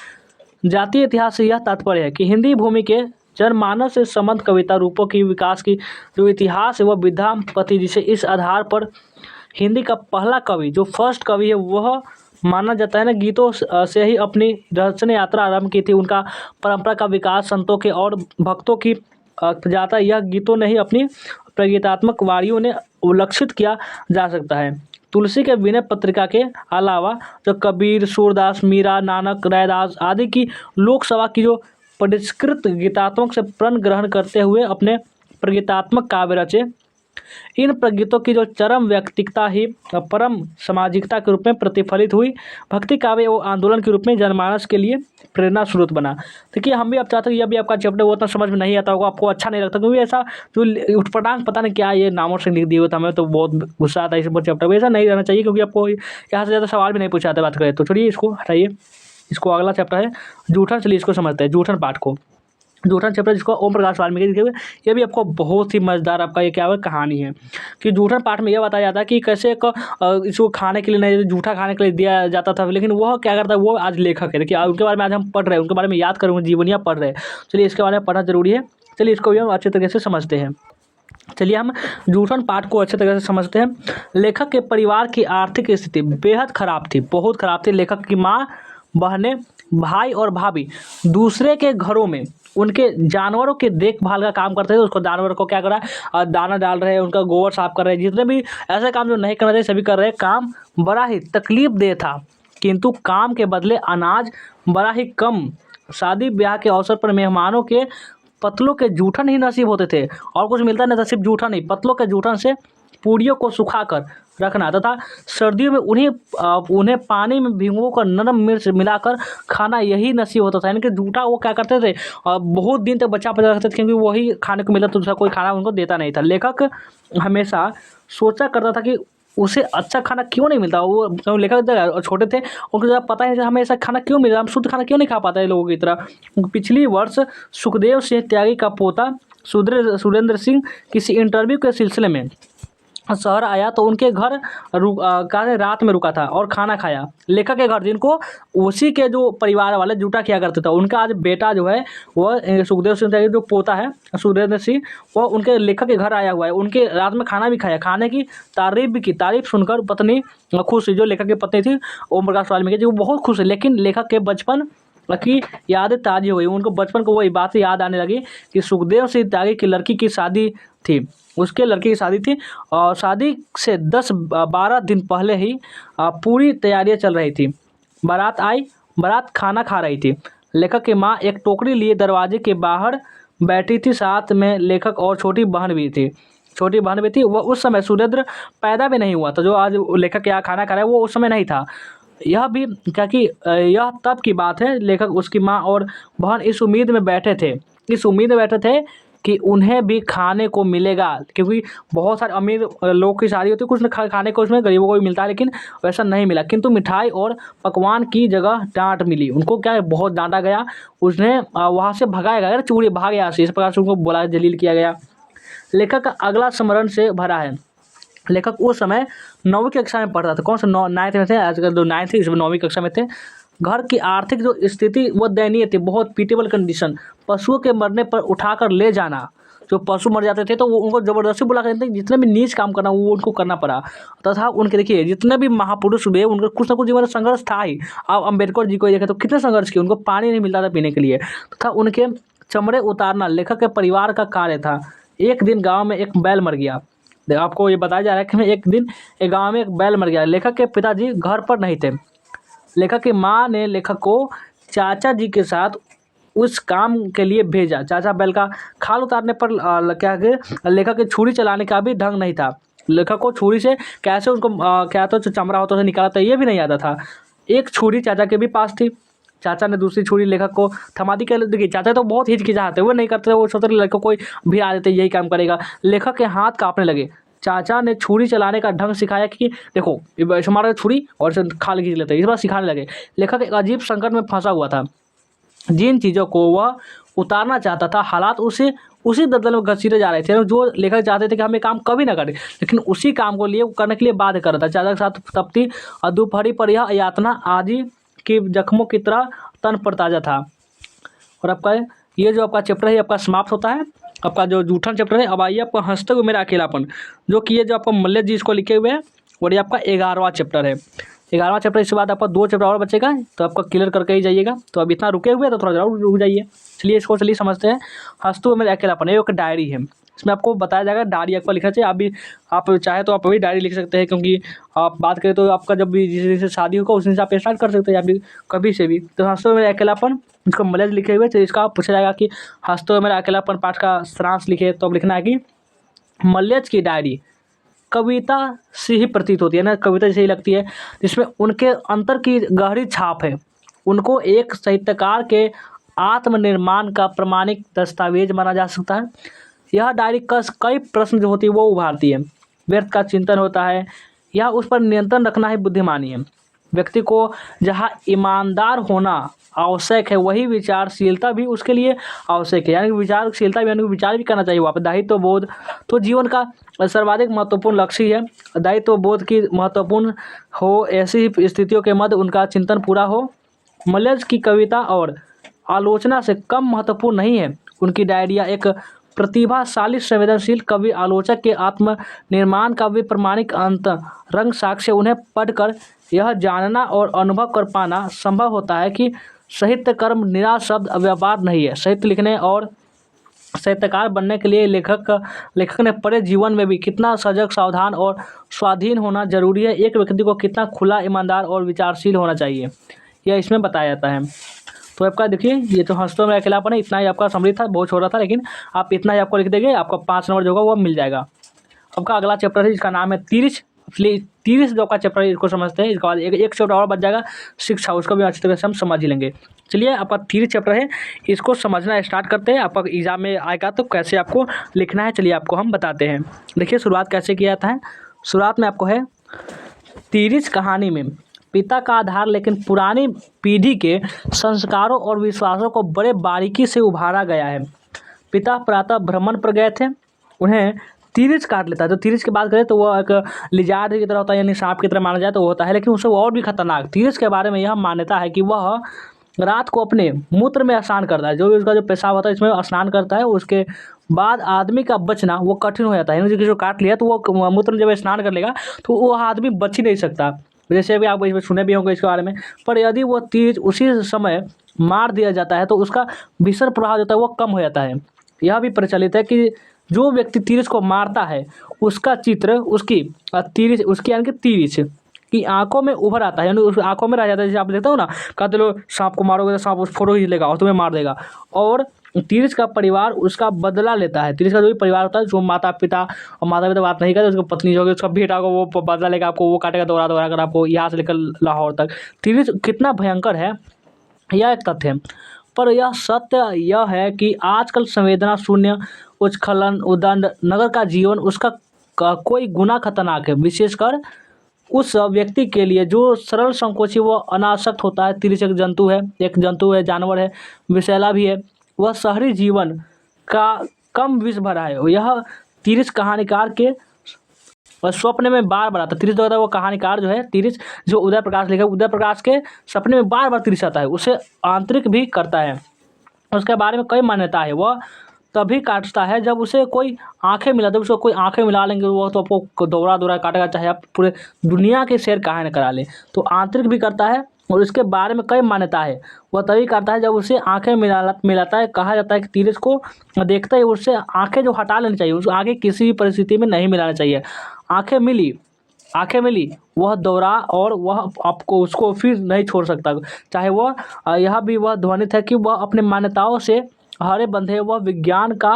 जातीय इतिहास से यह तात्पर्य है कि हिंदी भूमि के जनमानस से संबंध कविता रूपों की विकास की जो इतिहास है वह विद्यापति, जिसे इस आधार पर हिंदी का पहला कवि जो फर्स्ट कवि है वह माना जाता है ना, गीतों से ही अपनी रचना यात्रा आरंभ की थी। उनका परंपरा का विकास संतों के और भक्तों की जाता है। यह गीतों ने ही अपनी प्रगीतात्मक वाणियों ने उल्लक्षित किया जा सकता है। तुलसी के विनय पत्रिका के अलावा जो कबीर, सूरदास, मीरा, नानक, रैदास आदि की लोकसभा की जो परिष्कृत गीतात्मक से प्रण ग्रहण करते हुए अपने प्रगीतात्मक काव्य रचे। इन प्रगीतों की जो चरम व्यक्तिकता ही परम सामाजिकता के रूप में प्रतिफलित हुई। भक्ति काव्य वो आंदोलन के रूप में जनमानस के लिए प्रेरणा स्रोत बना। देखिए, हम भी अब चाहते हैं यह भी आपका चैप्टर वो उतना समझ में नहीं आता होगा, आपको अच्छा नहीं लगता, क्योंकि ऐसा जो उठपटांग पता नहीं क्या ये नामों से लिख दिए हुए था, हमें तो बहुत गुस्सा आता है इस चैप्टर में। ऐसा नहीं रहना चाहिए, क्योंकि आपको यहाँ से ज़्यादा सवाल भी नहीं पूछा जाता बात करें तो। छोड़िए इसको, हटाइए इसको। अगला चैप्टर है जूठन। चलिए इसको समझते हैं, जूठन पाठ को। जूठन चैप्टर जिसको ओम प्रकाश वाल्मीकि लिखे हुए, ये भी आपको बहुत ही मज़ेदार आपका ये क्या है कहानी है कि जूठन पाठ में यह बताया जाता है कि कैसे एक इसको खाने के लिए नहीं जूठा खाने के लिए दिया जाता था, लेकिन वह क्या करता है, वो आज लेखक है। देखिए उनके बारे में आज हम पढ़ रहे हैं, उनके बारे में याद करेंगे, जीवनियाँ पढ़ रहे हैं। चलिए इसके बारे में पढ़ना जरूरी है। चलिए इसको भी हम अच्छे तरीके से समझते हैं। चलिए हम जूठन पाठ को अच्छे तरह से समझते हैं। लेखक के परिवार की आर्थिक स्थिति बेहद खराब थी, बहुत खराब थी। लेखक की माँ, बहनें, भाई और भाभी दूसरे के घरों में उनके जानवरों के देखभाल का काम करते थे। उसको जानवर को क्या करा, दाना डाल रहे हैं, उनका गोबर साफ कर रहे हैं, जितने भी ऐसे काम जो नहीं करना चाहिए सभी कर रहे हैं। काम बड़ा ही तकलीफदेह था, किंतु काम के बदले अनाज बड़ा ही कम। शादी ब्याह के अवसर पर मेहमानों के पतलों के जूठन ही नसीब होते थे, और कुछ मिलता नहीं था, सिर्फ जूठन नहीं, पतलों के जूठन से पूड़ियों को सुखाकर रखना तथा सर्दियों में उन्हें पानी में भिगोकर नरम मिर्च मिलाकर खाना, यही नसीब होता था। यानी कि जूठा वो क्या करते थे, बहुत दिन तक बचा रखते थे, क्योंकि वही खाने को मिला तो दूसरा कोई खाना उनको देता नहीं था। लेखक हमेशा सोचा करता था कि उसे अच्छा खाना क्यों नहीं मिलता। वो जब लेखक छोटे थे, उनको जब पता है हमें ऐसा खाना क्यों मिल रहा, हम शुद्ध खाना क्यों नहीं खा पाते लोगों की तरह। पिछली वर्ष सुखदेव सिंह त्यागी का पोता सुरेंद्र सिंह किसी इंटरव्यू के सिलसिले में शहर आया तो उनके घर रात में रुका था और खाना खाया। लेखक के घर, जिनको उसी के जो परिवार वाले जूठा किया करते थे, उनका आज बेटा जो है वह सुखदेव सिंह त्यागी जो पोता है सुरेंद्र सिंह, वह उनके लेखक के घर आया हुआ है। उनके रात में खाना भी खाया, खाने की तारीफ भी की। तारीफ सुनकर पत्नी खुश हुई, जो लेखक की पत्नी थी ओम प्रकाश वाल्मीकि जी, वो बहुत खुश है। लेकिन लेखक के बचपन की यादें ताज़ी हुई, उनको बचपन को वही बातें याद आने लगी कि सुखदेव सिंह त्यागी की लड़की की शादी थी, उसके लड़के की शादी थी, और शादी से 10-12 दिन पहले ही पूरी तैयारियां चल रही थी। बारात आई, बारात खाना खा रही थी। लेखक की माँ एक टोकरी लिए दरवाजे के बाहर बैठी थी, साथ में लेखक और छोटी बहन भी थी। वह उस समय सुरेंद्र पैदा भी नहीं हुआ था, जो आज लेखक यहाँ खाना खा रहा है वो उस समय नहीं था। यह भी क्या कि यह तब की बात है। लेखक, उसकी माँ और बहन इस उम्मीद में बैठे थे कि उन्हें भी खाने को मिलेगा, क्योंकि बहुत सारे अमीर लोग की शादी होती है, कुछ न खाने को उसमें गरीबों को भी मिलता है, लेकिन वैसा नहीं मिला। किंतु मिठाई और पकवान की जगह डांट मिली। उनको क्या है, बहुत डांटा गया, उसने वहाँ से भगाया गया, चूड़ी भाग गया, इस प्रकार से उनको बुला जलील किया गया। लेखक का अगला स्मरण से भरा है। लेखक उस समय 9वीं कक्षा में पढ़ता था। कौन सा 9th में थे, आजकल जो 9th थी इसमें 9वीं कक्षा में थे। घर की आर्थिक जो स्थिति वो दयनीय थी, बहुत पीटेबल कंडीशन। पशुओं के मरने पर उठाकर ले जाना, जो पशु मर जाते थे तो वो उनको ज़बरदस्ती बुला कर जितने भी नीच काम करना वो उनको करना पड़ा। तथा उनके देखिए जितने भी महापुरुष हुए उनका कुछ ना कुछ जीवन में संघर्ष था ही। अब अम्बेडकर जी को देखें तो कितने संघर्ष किए, उनको पानी नहीं मिलता था पीने के लिए, तथा उनके चमड़े उतारना लेखक के परिवार का कार्य था। एक दिन गाँव में एक बैल मर गया। आपको ये बताया जा रहा है कि एक दिन एक गाँव में एक बैल मर गया। लेखक के पिताजी घर पर नहीं थे। लेखक की माँ ने लेखक को चाचा जी के साथ उस काम के लिए भेजा। चाचा बैल का खाल उतारने पर क्या कि लेखक के छुरी चलाने का भी ढंग नहीं था। लेखक को छुरी से कैसे उनको क्या तो चमड़ा होता था निकाला था ये भी नहीं आता था। एक छुरी चाचा के भी पास थी। चाचा ने दूसरी छुरी लेखक को थमा दी। कह देखिए चाचा तो बहुत हिचकिचाते, वो नहीं करते, वो सोचते लड़के कोई भी आ देते यही काम करेगा। लेखक के हाथ कांपने लगे। चाचा ने छुरी चलाने का ढंग सिखाया कि देखो ऐसे मारा छुरी और इसे खाल खींच लेते, इस बार सिखाने लगे। लेखक एक अजीब संकट में फंसा हुआ था। जिन चीज़ों को वह उतारना चाहता था हालात उसी दलदल में घसीटे जा रहे थे। जो लेखक चाहते थे कि हम ये काम कभी ना करें, लेकिन उसी काम को लिए करने के लिए बाध्य कर रहा था। चाचा के साथ तपती दोपहरी पर यह यातना आदि की जख्मों की तरह तन पर ताज़ा था। और आपका ये जो आपका चैप्टर है आपका समाप्त होता है। आपका जो जूठन चैप्टर है। अब आइए आपका हंसते हुए मेरा अकेलापन, जो कि ये जो आपका मल्लेश जी इसको लिखे हुए हैं, और ये आपका 11वां चैप्टर है। 11वां चैप्टर, इसके बाद आपका 2 चैप्टर और बचेगा, तो आपका क्लियर करके ही जाइएगा। तो अब इतना रुके हुए तो थोड़ा जरूर रुक जाइए। चलिए इसको समझते हैं। हंसते हुए मेरा अकेलापन, ये एक डायरी है। इसमें आपको बताया जाएगा डायरी आपको लिखना चाहिए। आप चाहे तो आप अभी डायरी लिख सकते हैं, क्योंकि आप बात करें तो आपका जब भी जिस दिन से शादी होगा उस दिन से आप स्टार्ट कर सकते हैं, या फिर कभी से भी। तो हंसते हुए मेरा अकेलापन इसको मल्लेश लिखे हुए, तो इसका पूछा जाएगा कि हंसते हुए मेरा अकेलापन पाठ का सारांश लिखे, तो अब लिखना है कि मल्लेश की डायरी कविता से ही प्रतीत होती है ना, कविता जैसे ही लगती है, जिसमें उनके अंतर की गहरी छाप है। उनको एक साहित्यकार के आत्मनिर्माण का प्रमाणिक दस्तावेज माना जा सकता है। यह डायरी कई प्रश्न जो होती है वो उभारती है, व्यर्थ का चिंतन होता है, या उस पर नियंत्रण रखना ही बुद्धिमानी है। व्यक्ति को जहाँ ईमानदार होना आवश्यक है, वही विचारशीलता भी उसके लिए आवश्यक है। यानी कि विचारशीलता भी, यानी कि विचार भी करना चाहिए वहाँ पे। दायित्व बोध तो जीवन का सर्वाधिक महत्वपूर्ण लक्ष्य ही है। दायित्व बोध की महत्वपूर्ण हो, ऐसी ही स्थितियों के मध्य उनका चिंतन पूरा हो। मलयज की कविता और आलोचना से कम महत्वपूर्ण नहीं है उनकी डायरिया। एक प्रतिभाशाली संवेदनशील कवि आलोचक के आत्म निर्माण का भी प्रमाणिक अंतरंग साक्ष्य। उन्हें पढ़कर यह जानना और अनुभव कर पाना संभव होता है कि साहित्य कर्म निराश शब्द व्यापार नहीं है। साहित्य लिखने और साहित्यकार बनने के लिए लेखक ने पढ़े जीवन में भी कितना सजग, सावधान और स्वाधीन होना जरूरी है। एक व्यक्ति को कितना खुला, ईमानदार और विचारशील होना चाहिए, यह इसमें बताया जाता है। तो आपका देखिए, ये तो हंसते में अकेलापन है, इतना ही आपका समरी था, बहुत छोटा था, लेकिन आप इतना ही आपको लिख देंगे, आपका 5 नंबर जो होगा वो मिल जाएगा। आपका अगला चैप्टर है, इसका नाम है तिरिछ। तिरिछ जो आपका चैप्टर है इसको समझते हैं। इसके बाद एक चैप्टर और बच जाएगा शिक्षा, उसको भी अच्छी तरह से हम समझ ही लेंगे। चलिए, आपका तिरिछ चैप्टर है, इसको समझना स्टार्ट करते हैं। आपका एग्जाम में आएगा तो कैसे आपको लिखना है, चलिए आपको हम बताते हैं। देखिए शुरुआत कैसे किया जाता है। शुरुआत में आपको है, तिरिछ कहानी में पिता का आधार लेकिन पुरानी पीढ़ी के संस्कारों और विश्वासों को बड़े बारीकी से उभारा गया है। पिता प्रातः भ्रमण पर गए थे, उन्हें तिरिछ काट लेता है। तो तिरिछ की बात करें तो वह एक लिजार्ड की तरह होता है, यानी सांप की तरह माना जाए तो वो होता है, लेकिन उससे और भी खतरनाक। तिरिछ के बारे में यह मान्यता है कि वह रात को अपने मूत्र में स्नान करता है। जो भी उसका जो पेशाब होता है इसमें स्नान करता है, उसके बाद आदमी का बचना वो कठिन हो जाता है। यानी किसी को काट लिया तो वो मूत्र में जब स्नान कर लेगा तो वो आदमी बच ही नहीं सकता। जैसे अभी आप इसमें सुने भी होंगे इसके बारे में। पर यदि वो तिरिछ उसी समय मार दिया जाता है तो उसका भीषण प्रभाव जो होता है वो कम हो जाता है। यह भी प्रचलित है कि जो व्यक्ति तिरिछ को मारता है उसका चित्र उसकी तिरिछ, उसकी यानी कि तिरिछ की आंखों में उभर आता है, यानी उस आंखों में रह जाता है। जैसे आप देखते हो ना, कहते लोग सांप को मारोगे तो सांप उस फोटो खींच लेगा और तुम्हें मार देगा। और तिरिछ का परिवार उसका बदला लेता है। तिरिछ का जो भी परिवार होता है, जो माता पिता बात नहीं करते, उसकी पत्नी जो होगी उसका बेटा होगा वो बदला लेगा, आपको वो काटेगा दोहरा दोहरा कर, आपको यहाँ से लेकर लाहौर तक। तिरिछ कितना भयंकर है यह एक तथ्य है। पर यह सत्य यह है कि आजकल संवेदना शून्य, उच्छलन, उदंड नगर का जीवन उसका कोई गुना खतरनाक है, विशेषकर उस व्यक्ति के लिए जो सरल, संकोची व अनासक्त होता है। तिरिछ एक जंतु है, जानवर है, विषैला भी है। वह शहरी जीवन का कम विष भरा है। यह तिरिछ कहानीकार के स्वप्न में बार बार आता है। तिरिछ जो होता है वो कहानीकार जो है, तिरिछ जो उदय प्रकाश लिखा है, उदय प्रकाश के सपने में बार बार तिरिछ आता है, उसे आंतरिक भी करता है। उसके बारे में कई मान्यता है। वह तभी काटता है जब उसे कोई आंखें मिला, जब उसको कोई आंखें मिला लेंगे वो तो आपको दौड़ा दौड़ा काटेगा, चाहे आप पूरे दुनिया के शेर काहे न करा ले। तो आंतरिक भी करता है और इसके बारे में कई मान्यता है। वह तभी करता है जब उसे आंखें मिलाता है। कहा जाता है कि तिरिछ को देखते ही उससे आंखें जो हटा लेनी चाहिए, उसको आगे किसी भी परिस्थिति में नहीं मिलाना चाहिए। आंखें मिली वह दौड़ा और वह आपको उसको फिर नहीं छोड़ सकता। चाहे वह यह भी वह ध्वनित है कि वह अपने मान्यताओं से हरे बंधे, वह विज्ञान का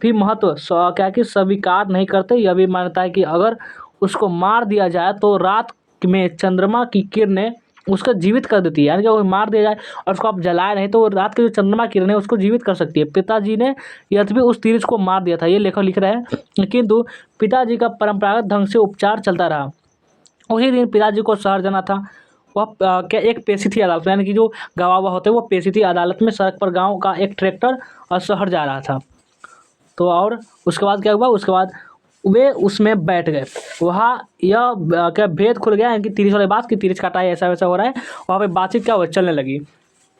भी महत्व क्या कि स्वीकार नहीं करते। यह भी मान्यता है कि अगर उसको मार दिया जाए तो रात में चंद्रमा की किरणें उसको जीवित कर देती है। यानी कि वो मार दिया जाए और उसको आप जलाए नहीं तो रात की जो चंद्रमा किरणें उसको जीवित कर सकती है। पिताजी ने यह भी उस तिरिछ को मार दिया था, ये लेखक लिख रहे हैं। किंतु पिताजी का परंपरागत ढंग से उपचार चलता रहा। उसी दिन पिताजी को शहर जाना था। वह क्या एक पेशी थी अदालत में, यानी कि जो गवाह हुआ होते हैं वो पेशी थी अदालत में। सड़क पर गांव का एक ट्रैक्टर शहर जा रहा था। तो और उसके बाद क्या हुआ, उसके बाद वे उसमें बैठ गए। वहाँ यह क्या भेद खुल गया, यानी कि तिरिछ वाली बात कि तिरिछ काटा है, ऐसा वैसा हो रहा है। वहाँ पे बातचीत क्या हुआ, चलने लगी।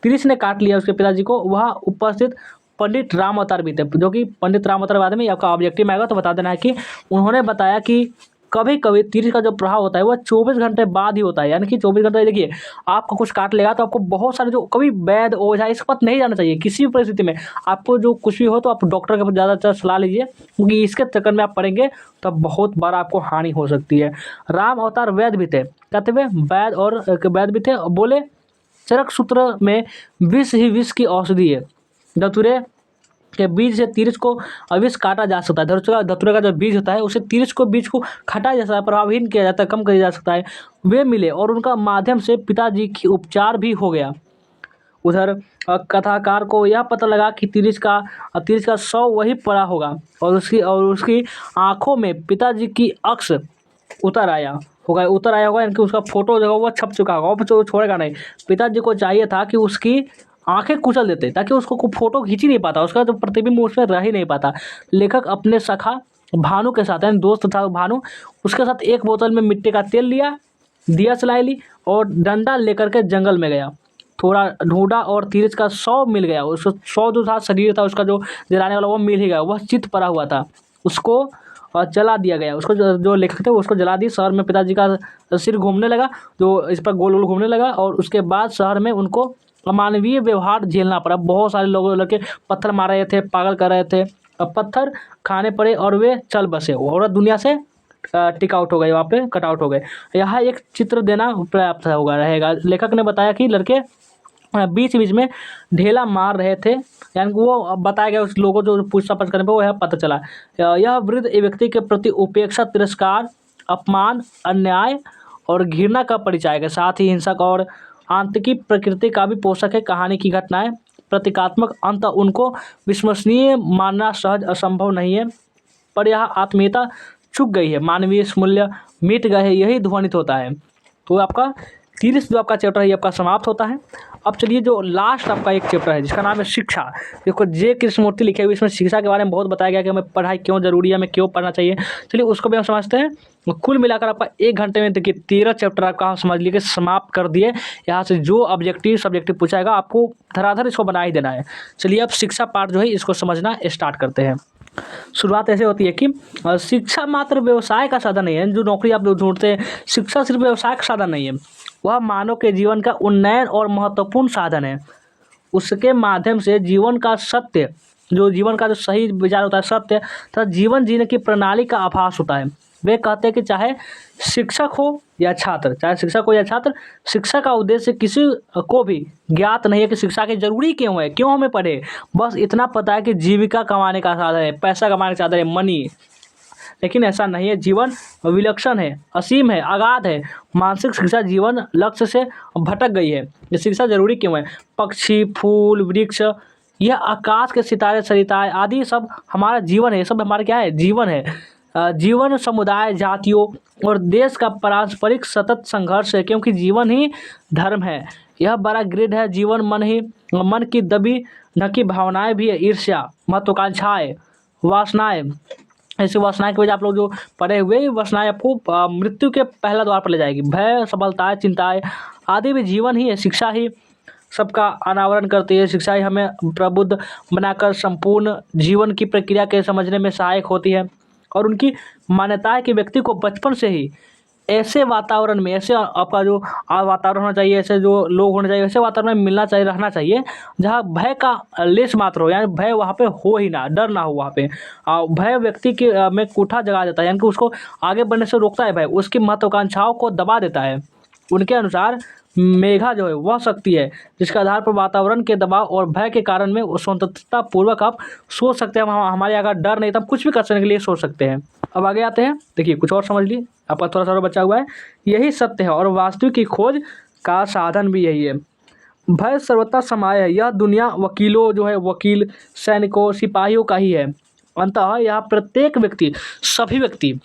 तिरिछ ने काट लिया उसके पिताजी को। वहाँ उपस्थित पंडित राम अवतार भी थे, जो कि पंडित राम अवतार बाद में आपका ऑब्जेक्टिव आएगा तो बता देना है कि उन्होंने बताया कि कभी कभी तिरिछ का जो प्रभाव होता है वह 24 घंटे बाद ही होता है। यानी कि 24 घंटे, देखिए आपको कुछ काट लेगा तो आपको बहुत सारे जो कभी वैद्य ओझा इस बात नहीं जाना चाहिए किसी भी परिस्थिति में। आपको जो कुछ भी हो तो आप डॉक्टर के पास ज़्यादातर सलाह लीजिए, क्योंकि इसके चक्कर में आप पड़ेंगे तब बहुत बार आपको हानि हो सकती है। राम अवतार वैद्य भी थे, कहते हुए वैद्य भी थे। बोले चरक सूत्र में विष ही विष की औषधि है। धतूरे के बीज से तिरिछ को विष काटा जा सकता है। धतूरे का जो बीज होता है उसे तिरिछ को बीज को हटाया जा सकता है, प्रभावहीन किया जाता है, कम किया जा सकता है। वे मिले और उनका माध्यम से पिताजी की उपचार भी हो गया। उधर कथाकार को यह पता लगा कि तिरिछ का शव वही पड़ा होगा और उसकी आंखों में पिताजी की अक्स उतर आया होगा, उतर आया होगा, यानी कि उसका फोटो जो है वो छप चुका होगा, वो छोड़ेगा नहीं। पिताजी को चाहिए था कि उसकी आंखें कुचल देते ताकि उसको फोटो खींच ही नहीं पाता, उसका जो प्रतिबिंब उसमें रह ही नहीं पाता। लेखक अपने सखा भानु के साथ, यानी दोस्त था भानु, उसके साथ एक बोतल में मिट्टी का तेल लिया, दिया जलाई ली और डंडा लेकर के जंगल में गया। थोड़ा ढूंढा और तीरज का शव मिल गया। उसको शव जो था, शरीर था उसका जो जलाने वाला, वो मिल ही गया। वह चित पड़ा हुआ था, उसको जला दिया गया। उसको जो लेखक थे उसको जला दी। शहर में पिताजी का सिर घूमने लगा, जो इस पर गोल गोल घूमने लगा, और उसके बाद शहर में उनको अमानवीय व्यवहार झेलना पड़ा। बहुत सारे लोगों लड़के पत्थर मार रहे थे, पागल कर रहे थे, अब पत्थर खाने पड़े और वे चल बसे। औरत दुनिया से टिक आउट हो गए, वहाँ पे कट आउट हो गए। यहाँ एक चित्र देना पर्याप्त होगा रहेगा। लेखक ने बताया कि लड़के बीच बीच में ढेला मार रहे थे, यानी कि वो बताया गया उस लोगों जो पूछताछ करने पर वो यह पता चला। यह वृद्ध व्यक्ति के प्रति उपेक्षा, तिरस्कार, अपमान, अन्याय और घृणा का परिचायक है। साथ ही हिंसक और आतंकी प्रकृति का भी पोषक है। कहानी की घटनाएं प्रतीकात्मक, अंत उनको विश्वसनीय मानना सहज असंभव नहीं है, पर यह आत्मीयता चुक गई है, मानवीय मूल्य मिट गए हैं, यही ध्वनित होता है। तो आपका 30 जो आपका चैप्टर है ये आपका समाप्त होता है। अब चलिए जो लास्ट आपका एक चैप्टर है जिसका नाम है शिक्षा। देखो जे कृष्णमूर्ति लिखे हुए, इसमें शिक्षा के बारे में बहुत बताया गया कि हमें पढ़ाई क्यों जरूरी है, हमें क्यों पढ़ना चाहिए। चलिए उसको भी हम समझते हैं। कुल मिलाकर आपका 1 घंटे में देखिए 13 चैप्टर आपका हम समझ लीजिए समाप्त कर दिए। यहाँ से जो ऑब्जेक्टिव सब्जेक्टिव पूछाएगा आपको धराधर इसको बना ही देना है। चलिए अब शिक्षा पार्ट जो है इसको समझना स्टार्ट करते हैं। शुरुआत ऐसे होती है कि शिक्षा मात्र व्यवसाय का साधन नहीं है। जो नौकरी आप लोग ढूंढते हैं, शिक्षा सिर्फ व्यवसाय का साधन नहीं है, वह मानव के जीवन का उन्नयन और महत्वपूर्ण साधन है। उसके माध्यम से जीवन का सत्य, जो जीवन का जो सही विचार होता है, सत्य तथा जीवन जीने की प्रणाली का आभास होता है। वे कहते हैं कि चाहे शिक्षक हो या छात्र, चाहे शिक्षक हो या छात्र, शिक्षा का उद्देश्य किसी को भी ज्ञात नहीं है कि शिक्षा की जरूरी क्यों है, क्यों हमें पढ़े। बस इतना पता है कि जीविका कमाने का साधन है, पैसा कमाने का साधन है, मनी। लेकिन ऐसा नहीं है। जीवन विलक्षण है, असीम है, अगाध है। मानसिक शिक्षा जीवन लक्ष्य से भटक गई है। ये शिक्षा जरूरी क्यों है? पक्षी, फूल, वृक्ष, यह आकाश के सितारे, सरिताएं आदि सब हमारा जीवन है। ये सब हमारा क्या है? जीवन है। जीवन समुदाय, जातियों और देश का पारस्परिक सतत संघर्ष है, क्योंकि जीवन ही धर्म है। यह बड़ा ग्रिड है। जीवन मन की दबी ढकी भावनाएं भी है, ईर्ष्या, महत्वाकांक्षाएं, वासनाएं। ऐसी वासनाएं की वजह आप लोग जो पढ़े हुए, वासनाएं आपको मृत्यु के पहला द्वार पर ले जाएगी। भय, सफलताएं, चिंताएं आदि भी जीवन ही है। शिक्षा ही सबका अनावरण करती है। शिक्षा ही हमें प्रबुद्ध बनाकर संपूर्ण जीवन की प्रक्रिया के समझने में सहायक होती है। और उनकी मान्यता है कि व्यक्ति को बचपन से ही ऐसे वातावरण में, ऐसे आपका जो वातावरण होना चाहिए, ऐसे जो लोग होने चाहिए, ऐसे वातावरण में मिलना चाहिए, रहना चाहिए जहाँ भय का लेश मात्र हो, यानी भय वहाँ पे हो ही ना, डर ना हो वहाँ पे। भय व्यक्ति के में कूठा जगा देता है, यानी कि उसको आगे बढ़ने से रोकता है। भय उसकी महत्वाकांक्षाओं को दबा देता है। उनके अनुसार मेघा जो है वह शक्ति है जिसके आधार पर वातावरण के दबाव और भय के कारण में स्वतंत्रता पूर्वक आप सोच सकते हैं। हमारे अगर डर नहीं तो हम कुछ भी करने के लिए सोच सकते हैं। अब आगे आते हैं, देखिए कुछ और समझ ली, आपका थोड़ा सा और बचा हुआ है। यही सत्य है और वास्तविक की खोज का साधन भी यही है। भय सर्वथा समाय है। यह दुनिया वकीलों जो है, वकील, सैनिकों, सिपाहियों का ही है। अंततः यह प्रत्येक व्यक्ति, सभी व्यक्ति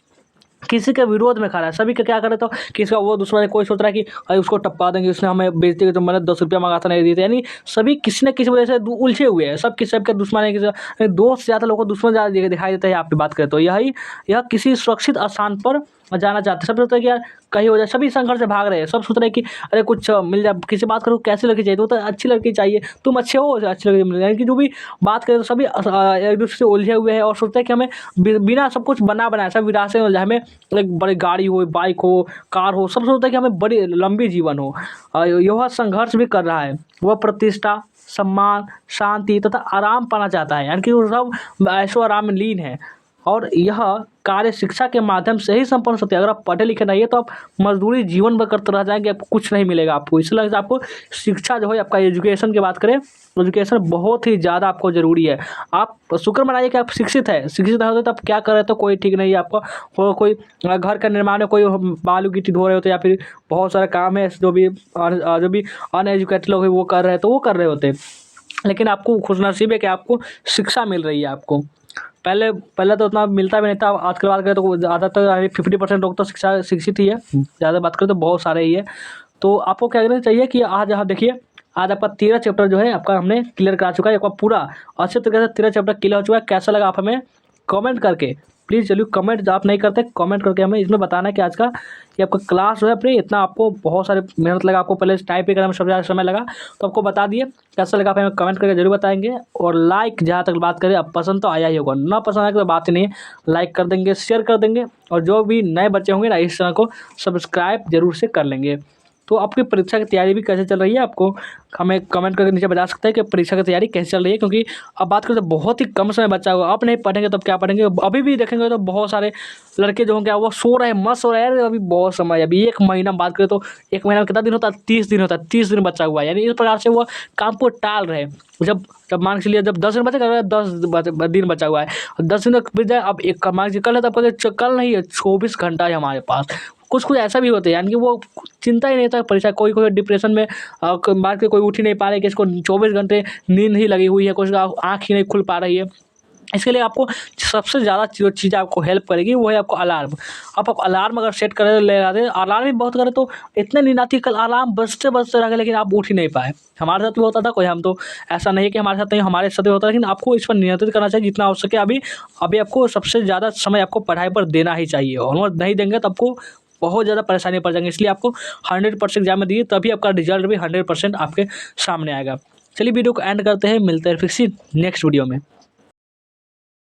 किसी के विरोध में खड़ा है। सभी का क्या करे, तो किसी का वो दुश्मन है, कोई सोच रहा है कि अरे उसको टपका देंगे, उसने हमें बेइज्जती की, तो मैंने 10 रुपया मंगा था नहीं दिए थे। यानी सभी किसी न किसी वजह से उलझे हुए हैं। सब किसी सबके दुश्मन है। किसी दोस्त से ज़्यादा लोगों को दुश्मन ज़्यादा दिखाई देता है। आप पे बात करें तो यह किसी सुरक्षित स्थान पर जाना चाहते हैं। सब सोचते हैं कि यार कहीं हो जाए। सभी संघर्ष से भाग रहे हैं। सब सोच रहे हैं कि अरे कुछ मिल जाए। किसी बात करो कैसी लड़की चाहिए, तो अच्छी लड़की चाहिए, तुम अच्छे हो, अच्छी लड़की मिल जाए। यानी कि जो भी बात करें तो सभी एक दूसरे से उलझे हुए हैं और सोचते हैं कि हमें बिना सब कुछ बनाया सब विरासत में हमें एक बड़ी गाड़ी हो, बाइक हो, कार हो। सब सोचते हैं कि हमें बड़ी लंबी जीवन हो। यह संघर्ष भी कर रहा है। वह प्रतिष्ठा, सम्मान, शांति तथा आराम पाना चाहता है, यानी कि वो सब ऐशो आराम में लीन है। और यह कार्य शिक्षा के माध्यम से ही संपन्न होते हैं। अगर आप पढ़े लिखे नहीं है तो आप मजदूरी जीवन भर करते रह जाएंगे, आपको कुछ नहीं मिलेगा आपको। इसलिए आपको शिक्षा जो है, आपका एजुकेशन की बात करें, एजुकेशन बहुत ही ज़्यादा आपको ज़रूरी है। आप शुक्र मनाइए कि आप शिक्षित है। शिक्षित नहीं होते तो आप क्या कर रहे, तो कोई ठीक नहीं है आपका। कोई घर का निर्माण में कोई बालू गिट्टी धो रहे होते, या फिर बहुत सारा काम है जो भी अनएजुकेटेड लोग हैं वो कर रहे हैं, तो वो कर रहे होते। लेकिन आपको खुशनसीब है कि आपको शिक्षा मिल रही है आपको। पहले पहले तो उतना मिलता भी नहीं था, आज की बात करें तो ज़्यादातर 50% लोग तो शिक्षित ही है, ज़्यादा बात करें तो बहुत सारे ही है। तो आपको क्या करना चाहिए कि आज आप देखिए, आज आपका 13 चैप्टर जो है आपका हमने क्लियर करा चुका है, आपका पूरा अच्छे तरीके से 13 चैप्टर क्लियर हो चुका है। कैसा लगा आप हमें कमेंट करके प्लीज़ चलिए, कमेंट आप नहीं करते कमेंट करके हमें इसमें बताना है कि आज का कि आपका क्लास जो है अपनी इतना आपको बहुत सारे मेहनत लगा, आपको पहले टाइप ही करने में सबसे ज़्यादा समय लगा, तो आपको बता दिए कैसा लगा। आप हमें कमेंट करके जरूर बताएंगे। और लाइक जहाँ तक बात करें, अब पसंद तो आया ही होगा, ना पसंद आएगा तो बात ही नहीं है, लाइक कर देंगे, शेयर कर देंगे, और जो भी नए बच्चे होंगे ना इस चैनल को सब्सक्राइब जरूर से कर लेंगे। तो आपकी परीक्षा की तैयारी भी कैसे चल रही है, आपको हमें कमेंट करके नीचे बता सकते हैं कि परीक्षा की तैयारी कैसे चल रही है। क्योंकि अब बात करें तो बहुत ही कम समय बचा हुआ, अब नहीं पढ़ेंगे तब क्या पढ़ेंगे। अभी भी देखेंगे तो बहुत सारे लड़के जो होंगे वो सो रहे हैं, मस्त सो रहे हैं, अभी बहुत समय है, अभी 1 महीना बात करें तो 1 महीना में कितना दिन होता है, 30 दिन होता है, 30 दिन बचा हुआ है। यानी इस प्रकार से वो काम को टाल रहे हैं। जब जब मान के चलिए जब 10 दिन बचेगा, 10 दिन बचा हुआ है, और 10 दिन बीत जाए, अब एक मान के कल है, तब कल नहीं है, 24 घंटा है हमारे पास। कुछ कुछ ऐसा भी होता है, यानी कि वो चिंता ही नहीं था परीक्षा। कोई कोई डिप्रेशन में मार के कोई उठ ही नहीं पा रहे, कि इसको 24 घंटे नींद ही लगी हुई है, कुछ का आँख ही नहीं खुल पा रही है। इसके लिए आपको सबसे ज़्यादा जो चीज़ आपको हेल्प करेगी वो है आपको अलार्म। आप अलार्म अगर सेट करें, ले आते अलार्म भी बहुत करें तो इतने नींद आती है, कल अलार्म बजते बजते रह गए लेकिन आप उठ ही नहीं पाए। हमारे साथ भी होता था, कोई हम तो ऐसा नहीं है कि हमारे साथ नहीं, हमारे साथ भी होता है। लेकिन आपको इस पर नियंत्रित करना चाहिए जितना हो सके। अभी अभी आपको सबसे ज़्यादा समय आपको पढ़ाई पर देना ही चाहिए, और नहीं देंगे तो आपको बहुत ज़्यादा परेशानी पड़ जाएंगी। इसलिए आपको 100% एग्जाम में दिए, तभी आपका रिजल्ट भी 100% आपके सामने आएगा। चलिए वीडियो को एंड करते हैं, मिलते हैं फिर से नेक्स्ट वीडियो में।